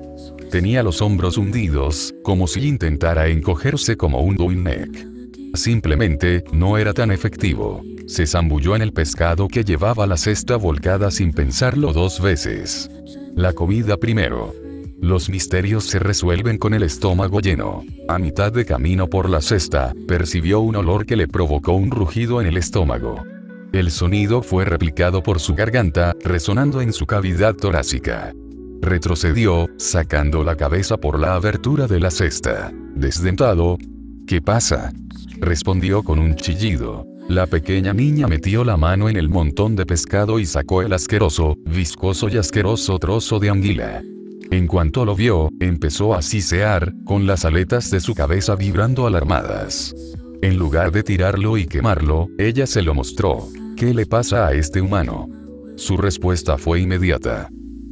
Tenía los hombros hundidos, como si intentara encogerse como un douinek. Simplemente, no era tan efectivo. Se zambulló en el pescado que llevaba la cesta volcada sin pensarlo 2 veces. La comida primero. Los misterios se resuelven con el estómago lleno. A mitad de camino por la cesta, percibió un olor que le provocó un rugido en el estómago. El sonido fue replicado por su garganta, resonando en su cavidad torácica. Retrocedió, sacando la cabeza por la abertura de la cesta. Desdentado. ¿Qué pasa? Respondió con un chillido. La pequeña niña metió la mano en el montón de pescado y sacó el asqueroso, viscoso y asqueroso trozo de anguila. En cuanto lo vio, empezó a sisear, con las aletas de su cabeza vibrando alarmadas. En lugar de tirarlo y quemarlo, ella se lo mostró. ¿Qué le pasa a este humano? Su respuesta fue inmediata.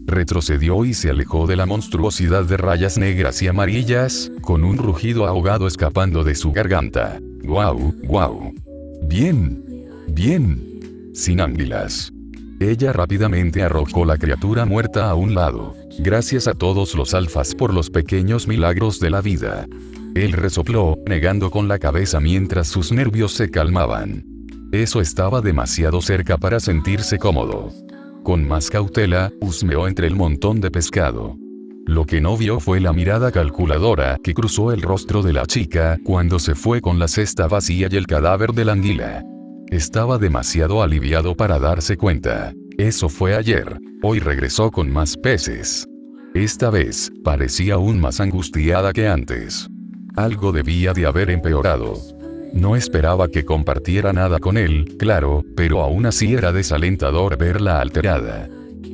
Retrocedió y se alejó de la monstruosidad de rayas negras y amarillas, con un rugido ahogado escapando de su garganta. ¡Guau, guau! Bien. Bien. Sin anguilas. Ella rápidamente arrojó la criatura muerta a un lado. Gracias a todos los alfas por los pequeños milagros de la vida. Él resopló, negando con la cabeza mientras sus nervios se calmaban. Eso estaba demasiado cerca para sentirse cómodo. Con más cautela, husmeó entre el montón de pescado. Lo que no vio fue la mirada calculadora que cruzó el rostro de la chica cuando se fue con la cesta vacía y el cadáver de la anguila. Estaba demasiado aliviado para darse cuenta. Eso fue ayer. Hoy regresó con más peces. Esta vez, parecía aún más angustiada que antes. Algo debía de haber empeorado. No esperaba que compartiera nada con él, claro, pero aún así era desalentador verla alterada.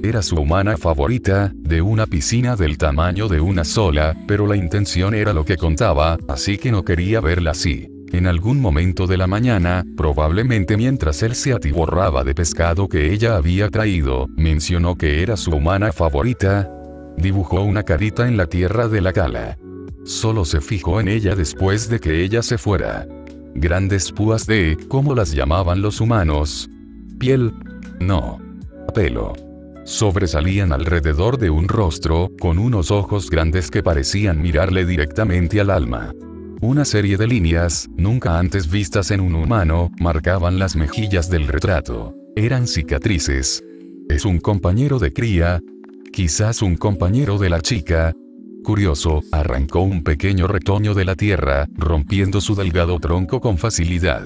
Era su humana favorita, de una piscina del tamaño de una sola, pero la intención era lo que contaba, así que no quería verla así. En algún momento de la mañana, probablemente mientras él se atiborraba de pescado que ella había traído, mencionó que era su humana favorita. Dibujó una carita en la tierra de la cala. Solo se fijó en ella después de que ella se fuera. Grandes púas de, ¿cómo las llamaban los humanos? Piel. No. Pelo. Sobresalían alrededor de un rostro, con unos ojos grandes que parecían mirarle directamente al alma. Una serie de líneas, nunca antes vistas en un humano, marcaban las mejillas del retrato. Eran cicatrices. ¿Es un compañero de cría? Quizás un compañero de la chica. Curioso, arrancó un pequeño retoño de la tierra, rompiendo su delgado tronco con facilidad.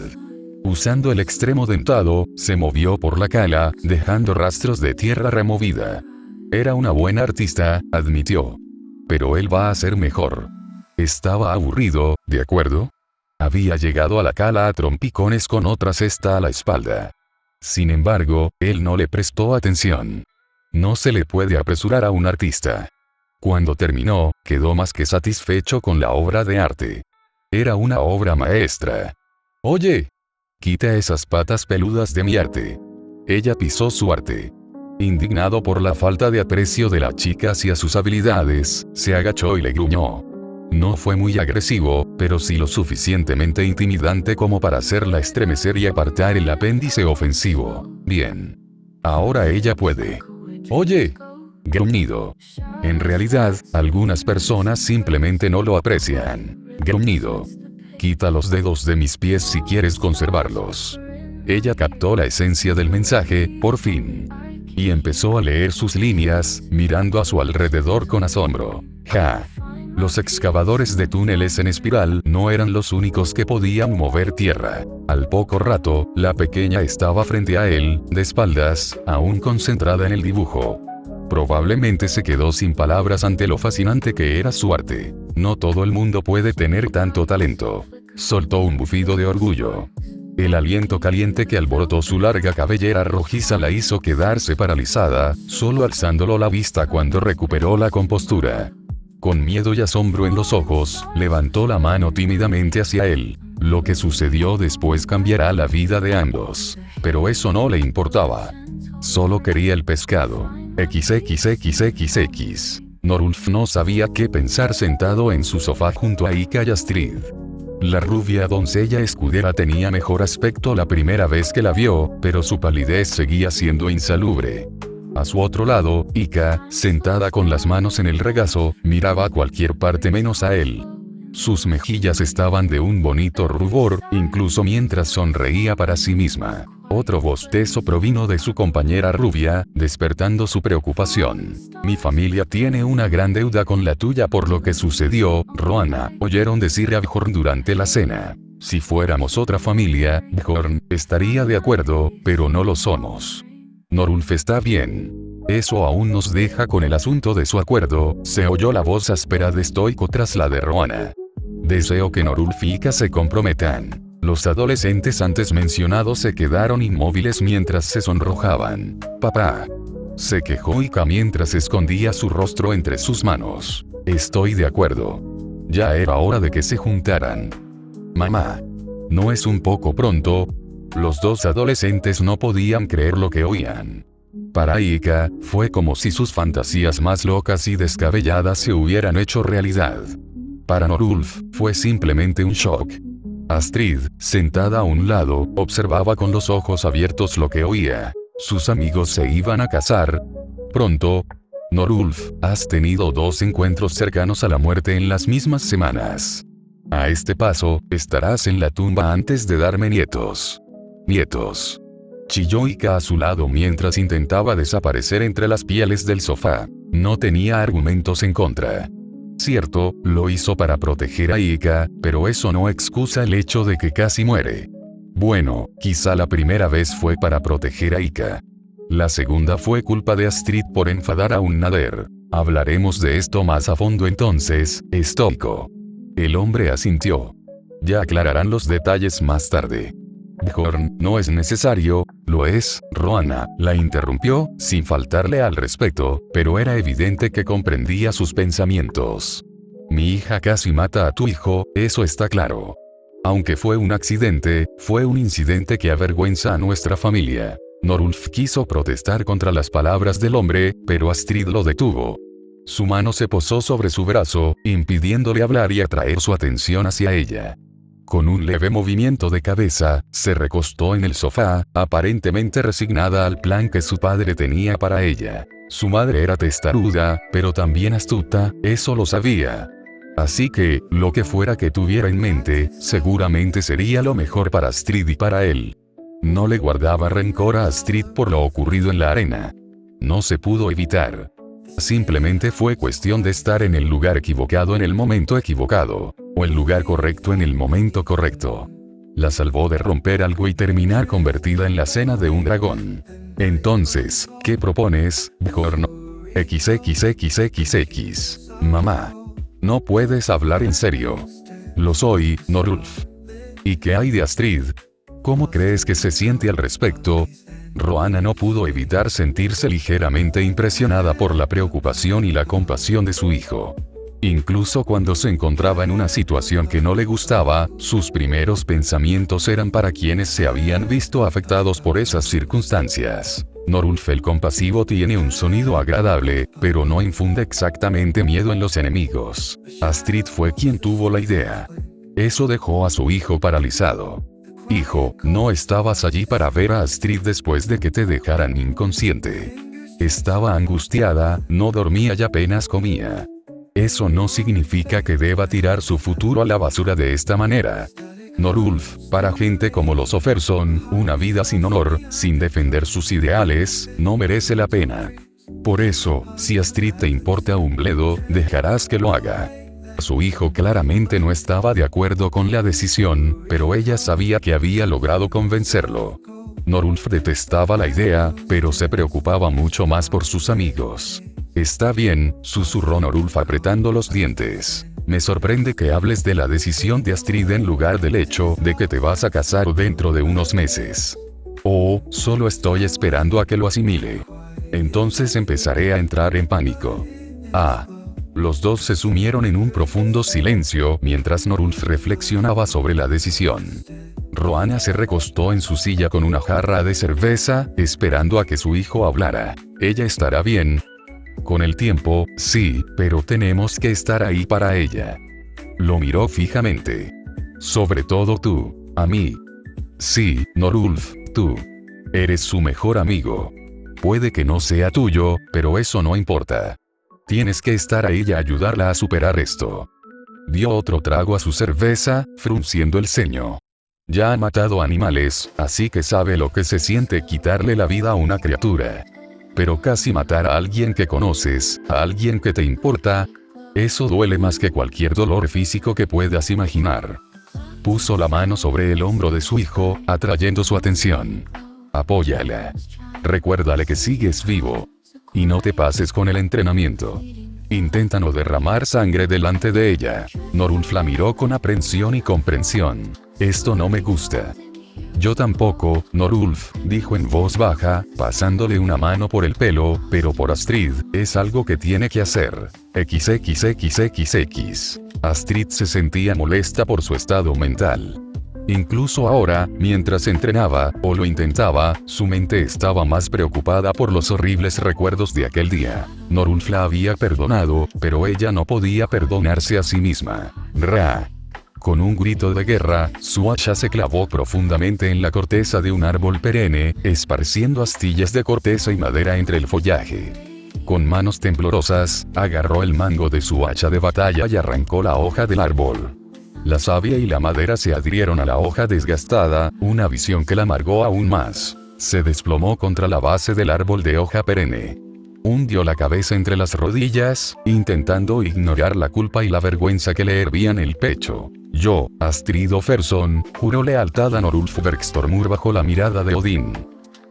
Usando el extremo dentado, se movió por la cala, dejando rastros de tierra removida. Era una buena artista, admitió. Pero él va a ser mejor. Estaba aburrido, ¿de acuerdo? Había llegado a la cala a trompicones con otra cesta a la espalda. Sin embargo, él no le prestó atención. No se le puede apresurar a un artista. Cuando terminó, quedó más que satisfecho con la obra de arte. Era una obra maestra. Oye, quita esas patas peludas de mi arte. Ella pisó su arte. Indignado por la falta de aprecio de la chica hacia sus habilidades, se agachó y le gruñó. No fue muy agresivo, pero sí lo suficientemente intimidante como para hacerla estremecer y apartar el apéndice ofensivo. Bien. Ahora ella puede. Oye. Gruñido. En realidad, algunas personas simplemente no lo aprecian. Gruñido. Quita los dedos de mis pies si quieres conservarlos. Ella captó la esencia del mensaje, por fin. Y empezó a leer sus líneas, mirando a su alrededor con asombro. Ja. Los excavadores de túneles en espiral no eran los únicos que podían mover tierra. Al poco rato, la pequeña estaba frente a él, de espaldas, aún concentrada en el dibujo. Probablemente se quedó sin palabras ante lo fascinante que era su arte. No todo el mundo puede tener tanto talento. Soltó un bufido de orgullo. El aliento caliente que alborotó su larga cabellera rojiza la hizo quedarse paralizada, solo alzándolo la vista cuando recuperó la compostura. Con miedo y asombro en los ojos, levantó la mano tímidamente hacia él. Lo que sucedió después cambiará la vida de ambos. Pero eso no le importaba. Solo quería el pescado. XXXXX. Norulf no sabía qué pensar sentado en su sofá junto a Ika y Astrid. La rubia doncella escudera tenía mejor aspecto la primera vez que la vio, pero su palidez seguía siendo insalubre. A su otro lado, Ika, sentada con las manos en el regazo, miraba a cualquier parte menos a él. Sus mejillas estaban de un bonito rubor, incluso mientras sonreía para sí misma. Otro bostezo provino de su compañera rubia, despertando su preocupación. Mi familia tiene una gran deuda con la tuya por lo que sucedió, Roanna, oyeron decir a Bjorn durante la cena. Si fuéramos otra familia, Bjorn estaría de acuerdo, pero no lo somos. Norulf está bien. Eso aún nos deja con el asunto de su acuerdo, se oyó la voz áspera de Stoico tras la de Roanna. Deseo que Norulf y Ika se comprometan. Los adolescentes antes mencionados se quedaron inmóviles mientras se sonrojaban. Papá. Se quejó Ika mientras escondía su rostro entre sus manos. Estoy de acuerdo. Ya era hora de que se juntaran. Mamá. ¿No es un poco pronto? Los dos adolescentes no podían creer lo que oían. Para Ika, fue como si sus fantasías más locas y descabelladas se hubieran hecho realidad. Para Norulf, fue simplemente un shock. Astrid, sentada a un lado, observaba con los ojos abiertos lo que oía. Sus amigos se iban a casar. Pronto. Norulf, has tenido 2 encuentros cercanos a la muerte en las mismas semanas. A este paso, estarás en la tumba antes de darme nietos. Nietos. Chilló Ika a su lado mientras intentaba desaparecer entre las pieles del sofá. No tenía argumentos en contra. Cierto, lo hizo para proteger a Ika, pero eso no excusa el hecho de que casi muere. Bueno, quizá la primera vez fue para proteger a Ika. La segunda fue culpa de Astrid por enfadar a un Nader. Hablaremos de esto más a fondo entonces, Stoico. El hombre asintió. Ya aclararán los detalles más tarde. Bjorn, no es necesario. Lo es, Roanna, la interrumpió, sin faltarle al respeto, pero era evidente que comprendía sus pensamientos. Mi hija casi mata a tu hijo, eso está claro. Aunque fue un accidente, fue un incidente que avergüenza a nuestra familia. Norulf quiso protestar contra las palabras del hombre, pero Astrid lo detuvo. Su mano se posó sobre su brazo, impidiéndole hablar y atraer su atención hacia ella. Con un leve movimiento de cabeza, se recostó en el sofá, aparentemente resignada al plan que su padre tenía para ella. Su madre era testaruda, pero también astuta, eso lo sabía. Así que, lo que fuera que tuviera en mente, seguramente sería lo mejor para Astrid y para él. No le guardaba rencor a Astrid por lo ocurrido en la arena. No se pudo evitar. Simplemente fue cuestión de estar en el lugar equivocado en el momento equivocado, o el lugar correcto en el momento correcto. La salvó de romper algo y terminar convertida en la cena de un dragón. Entonces, ¿qué propones, Bjorn? XXXXX. Mamá. No puedes hablar en serio. Lo soy, Norulf. ¿Y qué hay de Astrid? ¿Cómo crees que se siente al respecto? Roanna no pudo evitar sentirse ligeramente impresionada por la preocupación y la compasión de su hijo. Incluso cuando se encontraba en una situación que no le gustaba, sus primeros pensamientos eran para quienes se habían visto afectados por esas circunstancias. Norulf el compasivo tiene un sonido agradable, pero no infunde exactamente miedo en los enemigos. Astrid fue quien tuvo la idea. Eso dejó a su hijo paralizado. Hijo, no estabas allí para ver a Astrid después de que te dejaran inconsciente. Estaba angustiada, no dormía y apenas comía. Eso no significa que deba tirar su futuro a la basura de esta manera. Norulf, para gente como los Oferson, una vida sin honor, sin defender sus ideales, no merece la pena. Por eso, si Astrid te importa un bledo, dejarás que lo haga. Su hijo claramente no estaba de acuerdo con la decisión, pero ella sabía que había logrado convencerlo. Norulf detestaba la idea, pero se preocupaba mucho más por sus amigos. Está bien, susurró Norulf apretando los dientes. Me sorprende que hables de la decisión de Astrid en lugar del hecho de que te vas a casar dentro de unos meses. Oh, solo estoy esperando a que lo asimile. Entonces empezaré a entrar en pánico. Ah. Los dos se sumieron en un profundo silencio mientras Norulf reflexionaba sobre la decisión. Roanna se recostó en su silla con una jarra de cerveza, esperando a que su hijo hablara. Ella estará bien. Con el tiempo, sí, pero tenemos que estar ahí para ella. Lo miró fijamente. Sobre todo tú, a mí. Sí, Norulf, tú. Eres su mejor amigo. Puede que no sea tuyo, pero eso no importa. Tienes que estar ahí y ayudarla a superar esto. Dio otro trago a su cerveza, frunciendo el ceño. Ya ha matado animales, así que sabe lo que se siente quitarle la vida a una criatura. Pero casi matar a alguien que conoces, a alguien que te importa, eso duele más que cualquier dolor físico que puedas imaginar. Puso la mano sobre el hombro de su hijo, atrayendo su atención. Apóyala. Recuérdale que sigues vivo. Y no te pases con el entrenamiento. Intenta no derramar sangre delante de ella. Norulf la miró con aprensión y comprensión. Esto no me gusta. Yo tampoco, Norulf, dijo en voz baja, pasándole una mano por el pelo, pero por Astrid, es algo que tiene que hacer. XXXXX. Astrid se sentía molesta por su estado mental. Incluso ahora, mientras entrenaba, o lo intentaba, su mente estaba más preocupada por los horribles recuerdos de aquel día. Norulf la había perdonado, pero ella no podía perdonarse a sí misma. Ra. Con un grito de guerra, su hacha se clavó profundamente en la corteza de un árbol perenne, esparciendo astillas de corteza y madera entre el follaje. Con manos temblorosas, agarró el mango de su hacha de batalla y arrancó la hoja del árbol. La savia y la madera se adhirieron a la hoja desgastada, una visión que la amargó aún más. Se desplomó contra la base del árbol de hoja perenne. Hundió la cabeza entre las rodillas, intentando ignorar la culpa y la vergüenza que le hervían el pecho. Yo, Astrid Oferson, juró lealtad a Norulf Bergstormur bajo la mirada de Odín.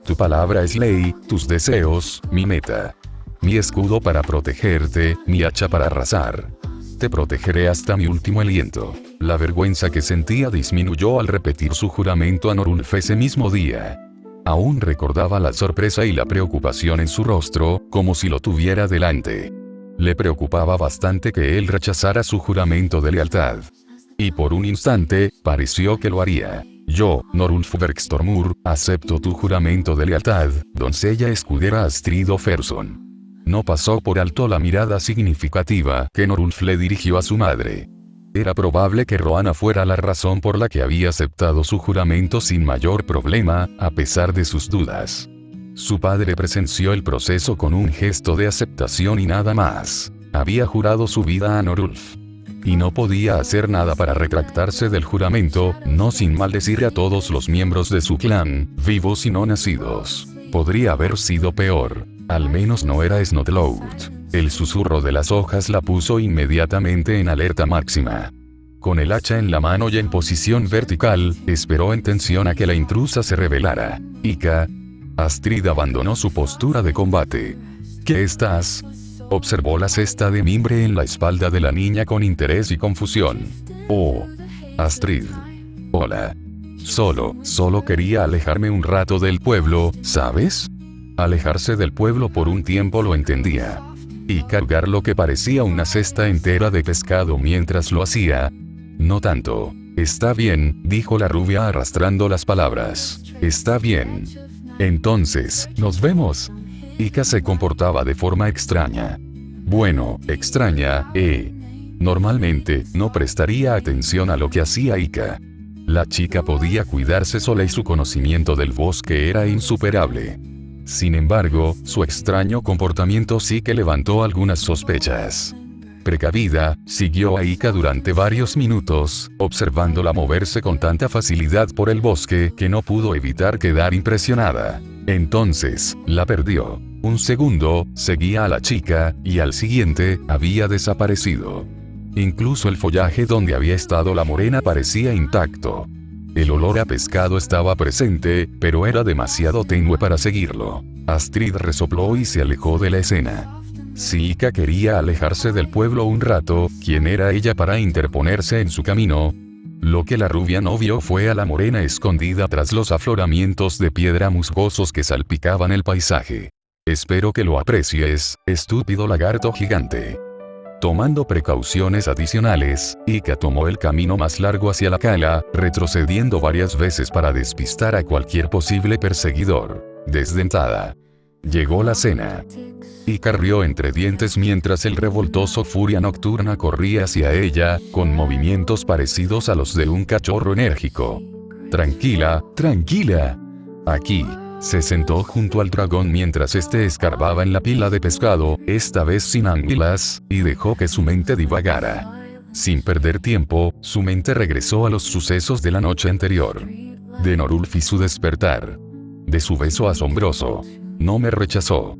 Tu palabra es ley, tus deseos, mi meta. Mi escudo para protegerte, mi hacha para arrasar. Te protegeré hasta mi último aliento. La vergüenza que sentía disminuyó al repetir su juramento a Norulf ese mismo día. Aún recordaba la sorpresa y la preocupación en su rostro, como si lo tuviera delante. Le preocupaba bastante que él rechazara su juramento de lealtad. Y por un instante, pareció que lo haría. Yo, Norulf Bergstormur, acepto tu juramento de lealtad, doncella escudera Astrid Oferson. No pasó por alto la mirada significativa que Norulf le dirigió a su madre. Era probable que Rohanna fuera la razón por la que había aceptado su juramento sin mayor problema, a pesar de sus dudas. Su padre presenció el proceso con un gesto de aceptación y nada más. Había jurado su vida a Norulf. Y no podía hacer nada para retractarse del juramento, no sin maldecir a todos los miembros de su clan, vivos y no nacidos. Podría haber sido peor. Al menos no era Snotlout. El susurro de las hojas la puso inmediatamente en alerta máxima. Con el hacha en la mano y en posición vertical, esperó en tensión a que la intrusa se revelara. Ika. Astrid abandonó su postura de combate. ¿Qué estás? Observó la cesta de mimbre en la espalda de la niña con interés y confusión. Oh. Astrid. Hola. Solo quería alejarme un rato del pueblo, ¿sabes? Alejarse del pueblo por un tiempo lo entendía. Y cargar lo que parecía una cesta entera de pescado mientras lo hacía. No tanto. Está bien, dijo la rubia arrastrando las palabras. Está bien. Entonces, ¿nos vemos? Ika se comportaba de forma extraña. Bueno, extraña, Normalmente, no prestaría atención a lo que hacía Ika. La chica podía cuidarse sola y su conocimiento del bosque era insuperable. Sin embargo, su extraño comportamiento sí que levantó algunas sospechas. Precavida, siguió a Ika durante varios minutos, observándola moverse con tanta facilidad por el bosque que no pudo evitar quedar impresionada. Entonces, la perdió. Un segundo, seguía a la chica, y al siguiente, había desaparecido. Incluso el follaje donde había estado la morena parecía intacto. El olor a pescado estaba presente, pero era demasiado tenue para seguirlo. Astrid resopló y se alejó de la escena. Si Ika quería alejarse del pueblo un rato, ¿quién era ella para interponerse en su camino? Lo que la rubia no vio fue a la morena escondida tras los afloramientos de piedra musgosos que salpicaban el paisaje. Espero que lo aprecies, estúpido lagarto gigante. Tomando precauciones adicionales, Ika tomó el camino más largo hacia la cala, retrocediendo varias veces para despistar a cualquier posible perseguidor. Desdentada. Llegó la cena. Ika rió entre dientes mientras el revoltoso furia nocturna corría hacia ella, con movimientos parecidos a los de un cachorro enérgico. Tranquila, tranquila. Aquí. Se sentó junto al dragón mientras este escarbaba en la pila de pescado, esta vez sin anguilas, y dejó que su mente divagara. Sin perder tiempo, su mente regresó a los sucesos de la noche anterior. De Norulf y su despertar. De su beso asombroso. No me rechazó.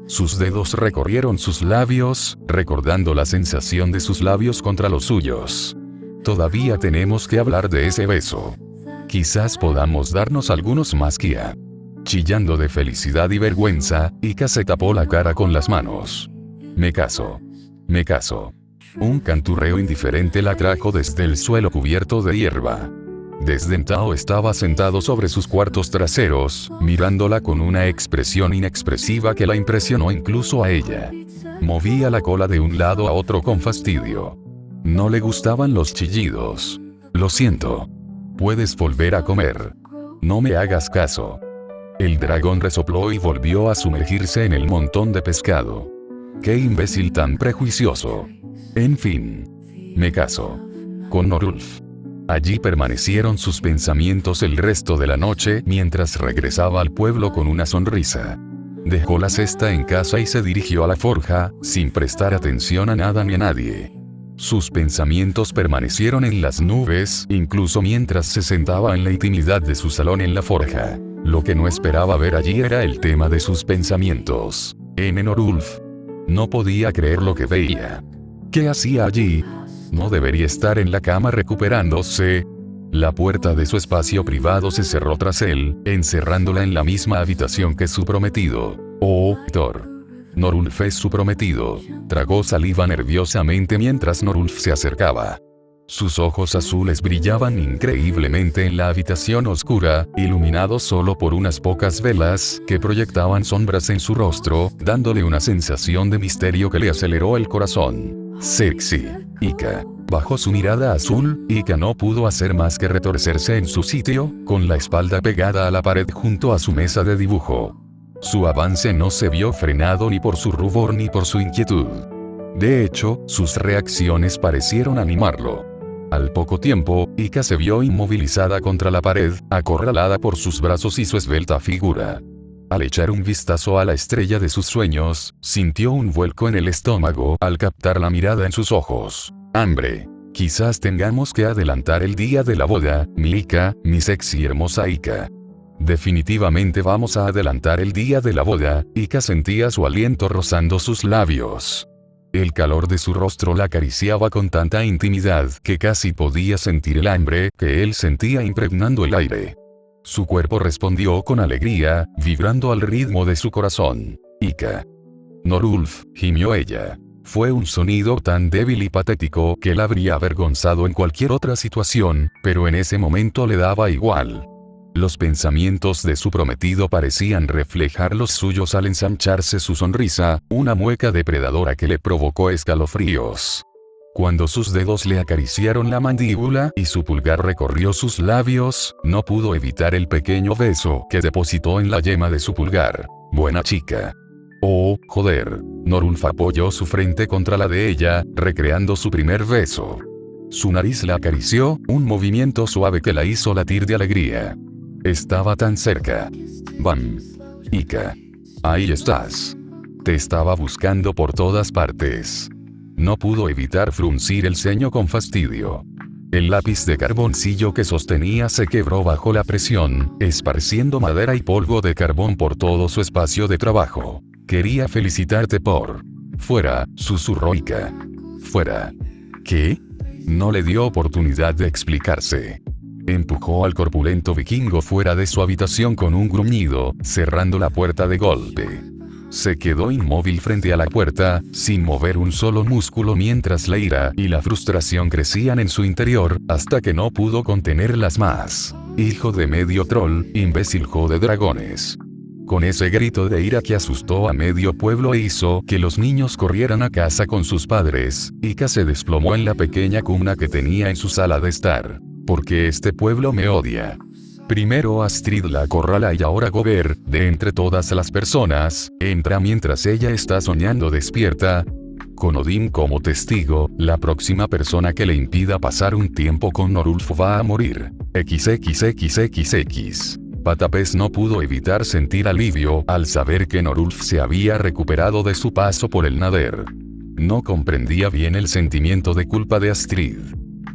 Sus dedos recorrieron sus labios, recordando la sensación de sus labios contra los suyos. Todavía tenemos que hablar de ese beso. Quizás podamos darnos algunos más guía. Chillando de felicidad y vergüenza, Ika se tapó la cara con las manos. Me caso. Me caso. Un canturreo indiferente la trajo desde el suelo cubierto de hierba. Desdentado estaba sentado sobre sus cuartos traseros, mirándola con una expresión inexpresiva que la impresionó incluso a ella. Movía la cola de un lado a otro con fastidio. No le gustaban los chillidos. Lo siento. Puedes volver a comer. No me hagas caso. El dragón resopló y volvió a sumergirse en el montón de pescado. ¡Qué imbécil tan prejuicioso! En fin. Me caso. Con Norulf. Allí permanecieron sus pensamientos el resto de la noche mientras regresaba al pueblo con una sonrisa. Dejó la cesta en casa y se dirigió a la forja, sin prestar atención a nada ni a nadie. Sus pensamientos permanecieron en las nubes, incluso mientras se sentaba en la intimidad de su salón en la forja. Lo que no esperaba ver allí era el tema de sus pensamientos. Norulf. No podía creer lo que veía. ¿Qué hacía allí? ¿No debería estar en la cama recuperándose? La puerta de su espacio privado se cerró tras él, encerrándola en la misma habitación que su prometido. Oh, Thor. Norulf es su prometido. Tragó saliva nerviosamente mientras Norulf se acercaba. Sus ojos azules brillaban increíblemente en la habitación oscura, iluminados solo por unas pocas velas que proyectaban sombras en su rostro, dándole una sensación de misterio que le aceleró el corazón. Sexy. Ika. Bajo su mirada azul, Ika no pudo hacer más que retorcerse en su sitio, con la espalda pegada a la pared junto a su mesa de dibujo. Su avance no se vio frenado ni por su rubor ni por su inquietud. De hecho, sus reacciones parecieron animarlo. Al poco tiempo, Ika se vio inmovilizada contra la pared, acorralada por sus brazos y su esbelta figura. Al echar un vistazo a la estrella de sus sueños, sintió un vuelco en el estómago al captar la mirada en sus ojos. Hambre. Quizás tengamos que adelantar el día de la boda, mi Ika, mi sexy hermosa Ika. Definitivamente vamos a adelantar el día de la boda. Ika sentía su aliento rozando sus labios. El calor de su rostro la acariciaba con tanta intimidad que casi podía sentir el hambre que él sentía impregnando el aire. Su cuerpo respondió con alegría, vibrando al ritmo de su corazón. Ika. Norulf, gimió ella. Fue un sonido tan débil y patético que la habría avergonzado en cualquier otra situación, pero en ese momento le daba igual. Los pensamientos de su prometido parecían reflejar los suyos al ensancharse su sonrisa, una mueca depredadora que le provocó escalofríos. Cuando sus dedos le acariciaron la mandíbula y su pulgar recorrió sus labios, no pudo evitar el pequeño beso que depositó en la yema de su pulgar. Buena chica. Oh, joder. Norulf apoyó su frente contra la de ella, recreando su primer beso. Su nariz la acarició, un movimiento suave que la hizo latir de alegría. Estaba tan cerca. Bam. Ika. Ahí estás. Te estaba buscando por todas partes. No pudo evitar fruncir el ceño con fastidio. El lápiz de carboncillo que sostenía se quebró bajo la presión, esparciendo madera y polvo de carbón por todo su espacio de trabajo. Quería felicitarte por... Fuera, susurró Ika. Fuera. ¿Qué? No le dio oportunidad de explicarse. Empujó al corpulento vikingo fuera de su habitación con un gruñido, cerrando la puerta de golpe. Se quedó inmóvil frente a la puerta, sin mover un solo músculo mientras la ira y la frustración crecían en su interior, hasta que no pudo contenerlas más. Hijo de medio troll, imbécil de dragones. Con ese grito de ira que asustó a medio pueblo e hizo que los niños corrieran a casa con sus padres, Ika se desplomó en la pequeña cuna que tenía en su sala de estar. Porque este pueblo me odia. Primero Astrid la acorrala y ahora Gober, de entre todas las personas, entra mientras ella está soñando despierta. Con Odín como testigo, la próxima persona que le impida pasar un tiempo con Norulf va a morir. XXXXX. Patapés no pudo evitar sentir alivio al saber que Norulf se había recuperado de su paso por el Nader. No comprendía bien el sentimiento de culpa de Astrid.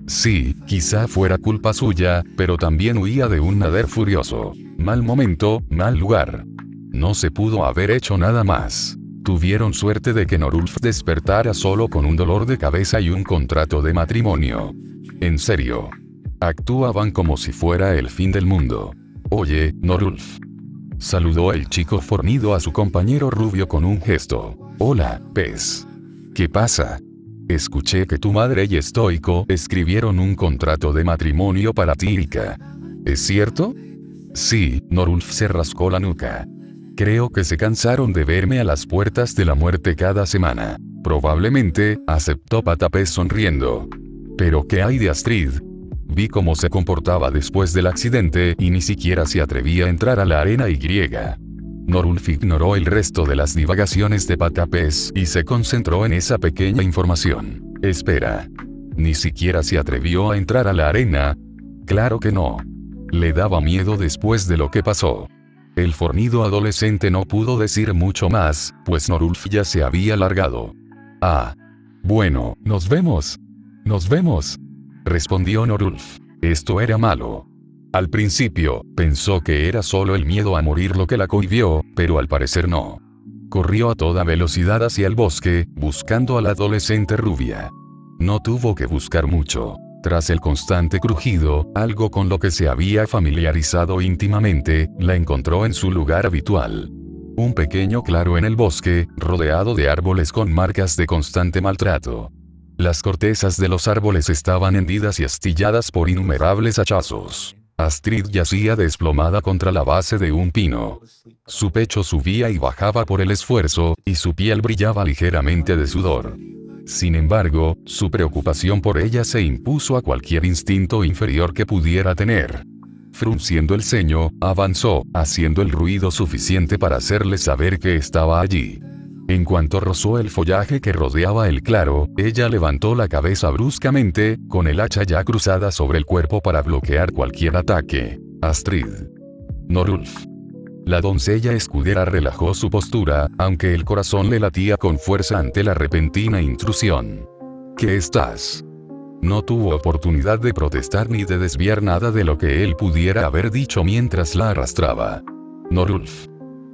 Sí, quizá fuera culpa suya, pero también huía de un Nader furioso. Mal momento, mal lugar. No se pudo haber hecho nada más. Tuvieron suerte de que Norulf despertara solo con un dolor de cabeza y un contrato de matrimonio. En serio. Actuaban como si fuera el fin del mundo. Oye, Norulf. Saludó el chico fornido a su compañero rubio con un gesto. Hola, pez. ¿Qué pasa? Escuché que tu madre y Estoico escribieron un contrato de matrimonio para ti, Ika. ¿Es cierto? Sí, Norulf se rascó la nuca. Creo que se cansaron de verme a las puertas de la muerte cada semana. Probablemente, aceptó Patapés sonriendo. ¿Pero qué hay de Astrid? Vi cómo se comportaba después del accidente y ni siquiera se atrevía a entrar a la arena Y. Norulf ignoró el resto de las divagaciones de Patapés y se concentró en esa pequeña información. Espera. ¿Ni siquiera se atrevió a entrar a la arena? Claro que no. Le daba miedo después de lo que pasó. El fornido adolescente no pudo decir mucho más, pues Norulf ya se había largado. Ah. Bueno, nos vemos. Nos vemos. Respondió Norulf. Esto era malo. Al principio, pensó que era solo el miedo a morir lo que la cohibió, pero al parecer no. Corrió a toda velocidad hacia el bosque, buscando a la adolescente rubia. No tuvo que buscar mucho. Tras el constante crujido, algo con lo que se había familiarizado íntimamente, la encontró en su lugar habitual. Un pequeño claro en el bosque, rodeado de árboles con marcas de constante maltrato. Las cortezas de los árboles estaban hendidas y astilladas por innumerables hachazos. Astrid yacía desplomada contra la base de un pino. Su pecho subía y bajaba por el esfuerzo, y su piel brillaba ligeramente de sudor. Sin embargo, su preocupación por ella se impuso a cualquier instinto inferior que pudiera tener. Frunciendo el ceño, avanzó, haciendo el ruido suficiente para hacerle saber que estaba allí. En cuanto rozó el follaje que rodeaba el claro, ella levantó la cabeza bruscamente, con el hacha ya cruzada sobre el cuerpo para bloquear cualquier ataque. Astrid. Norulf. La doncella escudera relajó su postura, aunque el corazón le latía con fuerza ante la repentina intrusión. ¿Qué estás? No tuvo oportunidad de protestar ni de desviar nada de lo que él pudiera haber dicho mientras la arrastraba. Norulf.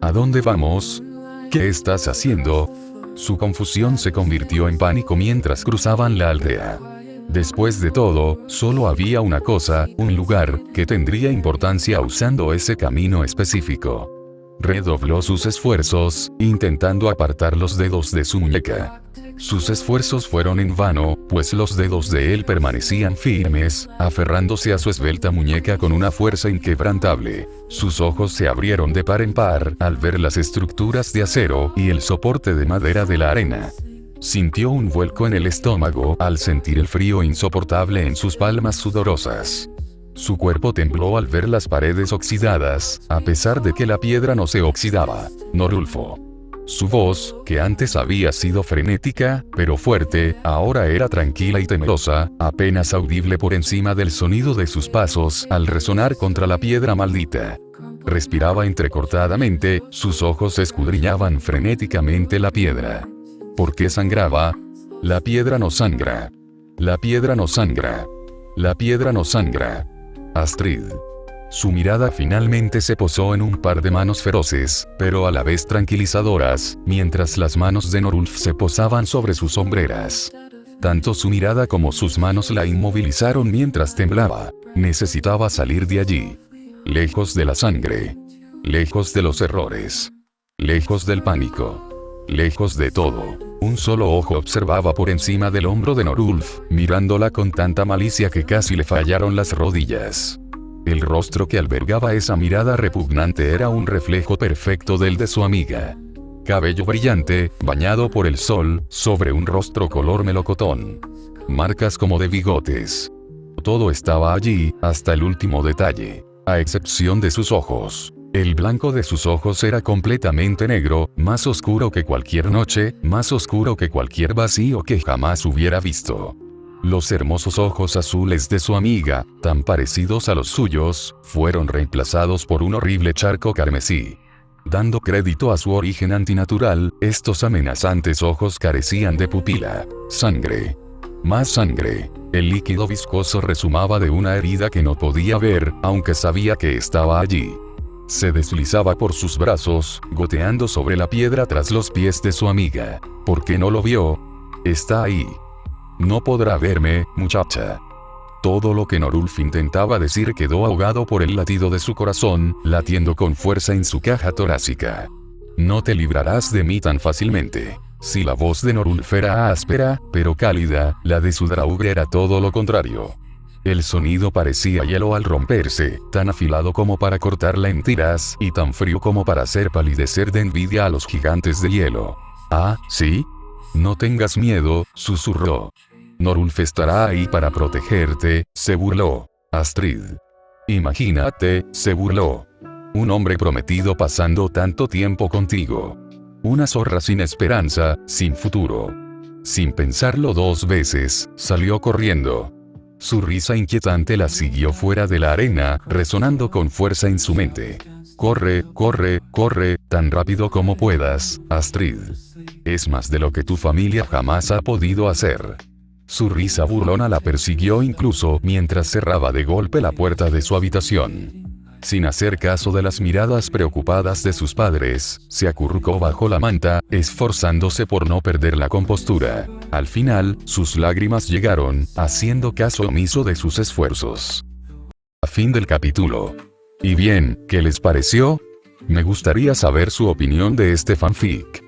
¿A dónde vamos? ¿Qué estás haciendo? Su confusión se convirtió en pánico mientras cruzaban la aldea. Después de todo, solo había una cosa, un lugar, que tendría importancia usando ese camino específico. Redobló sus esfuerzos, intentando apartar los dedos de su muñeca. Sus esfuerzos fueron en vano, pues los dedos de él permanecían firmes, aferrándose a su esbelta muñeca con una fuerza inquebrantable. Sus ojos se abrieron de par en par al ver las estructuras de acero y el soporte de madera de la arena. Sintió un vuelco en el estómago al sentir el frío insoportable en sus palmas sudorosas. Su cuerpo tembló al ver las paredes oxidadas, a pesar de que la piedra no se oxidaba. Norulfo. Su voz, que antes había sido frenética, pero fuerte, ahora era tranquila y temerosa, apenas audible por encima del sonido de sus pasos al resonar contra la piedra maldita. Respiraba entrecortadamente, sus ojos escudriñaban frenéticamente la piedra. ¿Por qué sangraba? La piedra no sangra. La piedra no sangra. La piedra no sangra. Astrid. Su mirada finalmente se posó en un par de manos feroces, pero a la vez tranquilizadoras, mientras las manos de Norulf se posaban sobre sus hombreras. Tanto su mirada como sus manos la inmovilizaron mientras temblaba. Necesitaba salir de allí. Lejos de la sangre. Lejos de los errores. Lejos del pánico. Lejos de todo. Un solo ojo observaba por encima del hombro de Norulf, mirándola con tanta malicia que casi le fallaron las rodillas. El rostro que albergaba esa mirada repugnante era un reflejo perfecto del de su amiga. Cabello brillante, bañado por el sol, sobre un rostro color melocotón. Marcas como de bigotes. Todo estaba allí, hasta el último detalle, a excepción de sus ojos. El blanco de sus ojos era completamente negro, más oscuro que cualquier noche, más oscuro que cualquier vacío que jamás hubiera visto. Los hermosos ojos azules de su amiga, tan parecidos a los suyos, fueron reemplazados por un horrible charco carmesí. Dando crédito a su origen antinatural, estos amenazantes ojos carecían de pupila. Sangre. Más sangre. El líquido viscoso resumaba de una herida que no podía ver, aunque sabía que estaba allí. Se deslizaba por sus brazos, goteando sobre la piedra tras los pies de su amiga. ¿Por qué no lo vio? Está ahí. No podrá verme, muchacha. Todo lo que Norulf intentaba decir quedó ahogado por el latido de su corazón, latiendo con fuerza en su caja torácica. No te librarás de mí tan fácilmente. Si la voz de Norulf era áspera, pero cálida, la de su draugar era todo lo contrario. El sonido parecía hielo al romperse, tan afilado como para cortarla en tiras, y tan frío como para hacer palidecer de envidia a los gigantes de hielo. ¿Ah, sí? No tengas miedo, susurró. Norulf estará ahí para protegerte, se burló. Astrid. Imagínate, se burló. Un hombre prometido pasando tanto tiempo contigo. Una zorra sin esperanza, sin futuro. Sin pensarlo dos veces, salió corriendo. Su risa inquietante la siguió fuera de la arena, resonando con fuerza en su mente. Corre, corre, corre, tan rápido como puedas, Astrid. Es más de lo que tu familia jamás ha podido hacer. Su risa burlona la persiguió incluso mientras cerraba de golpe la puerta de su habitación. Sin hacer caso de las miradas preocupadas de sus padres, se acurrucó bajo la manta, esforzándose por no perder la compostura. Al final, sus lágrimas llegaron, haciendo caso omiso de sus esfuerzos. Fin del capítulo. ¿Y bien, qué les pareció? Me gustaría saber su opinión de este fanfic.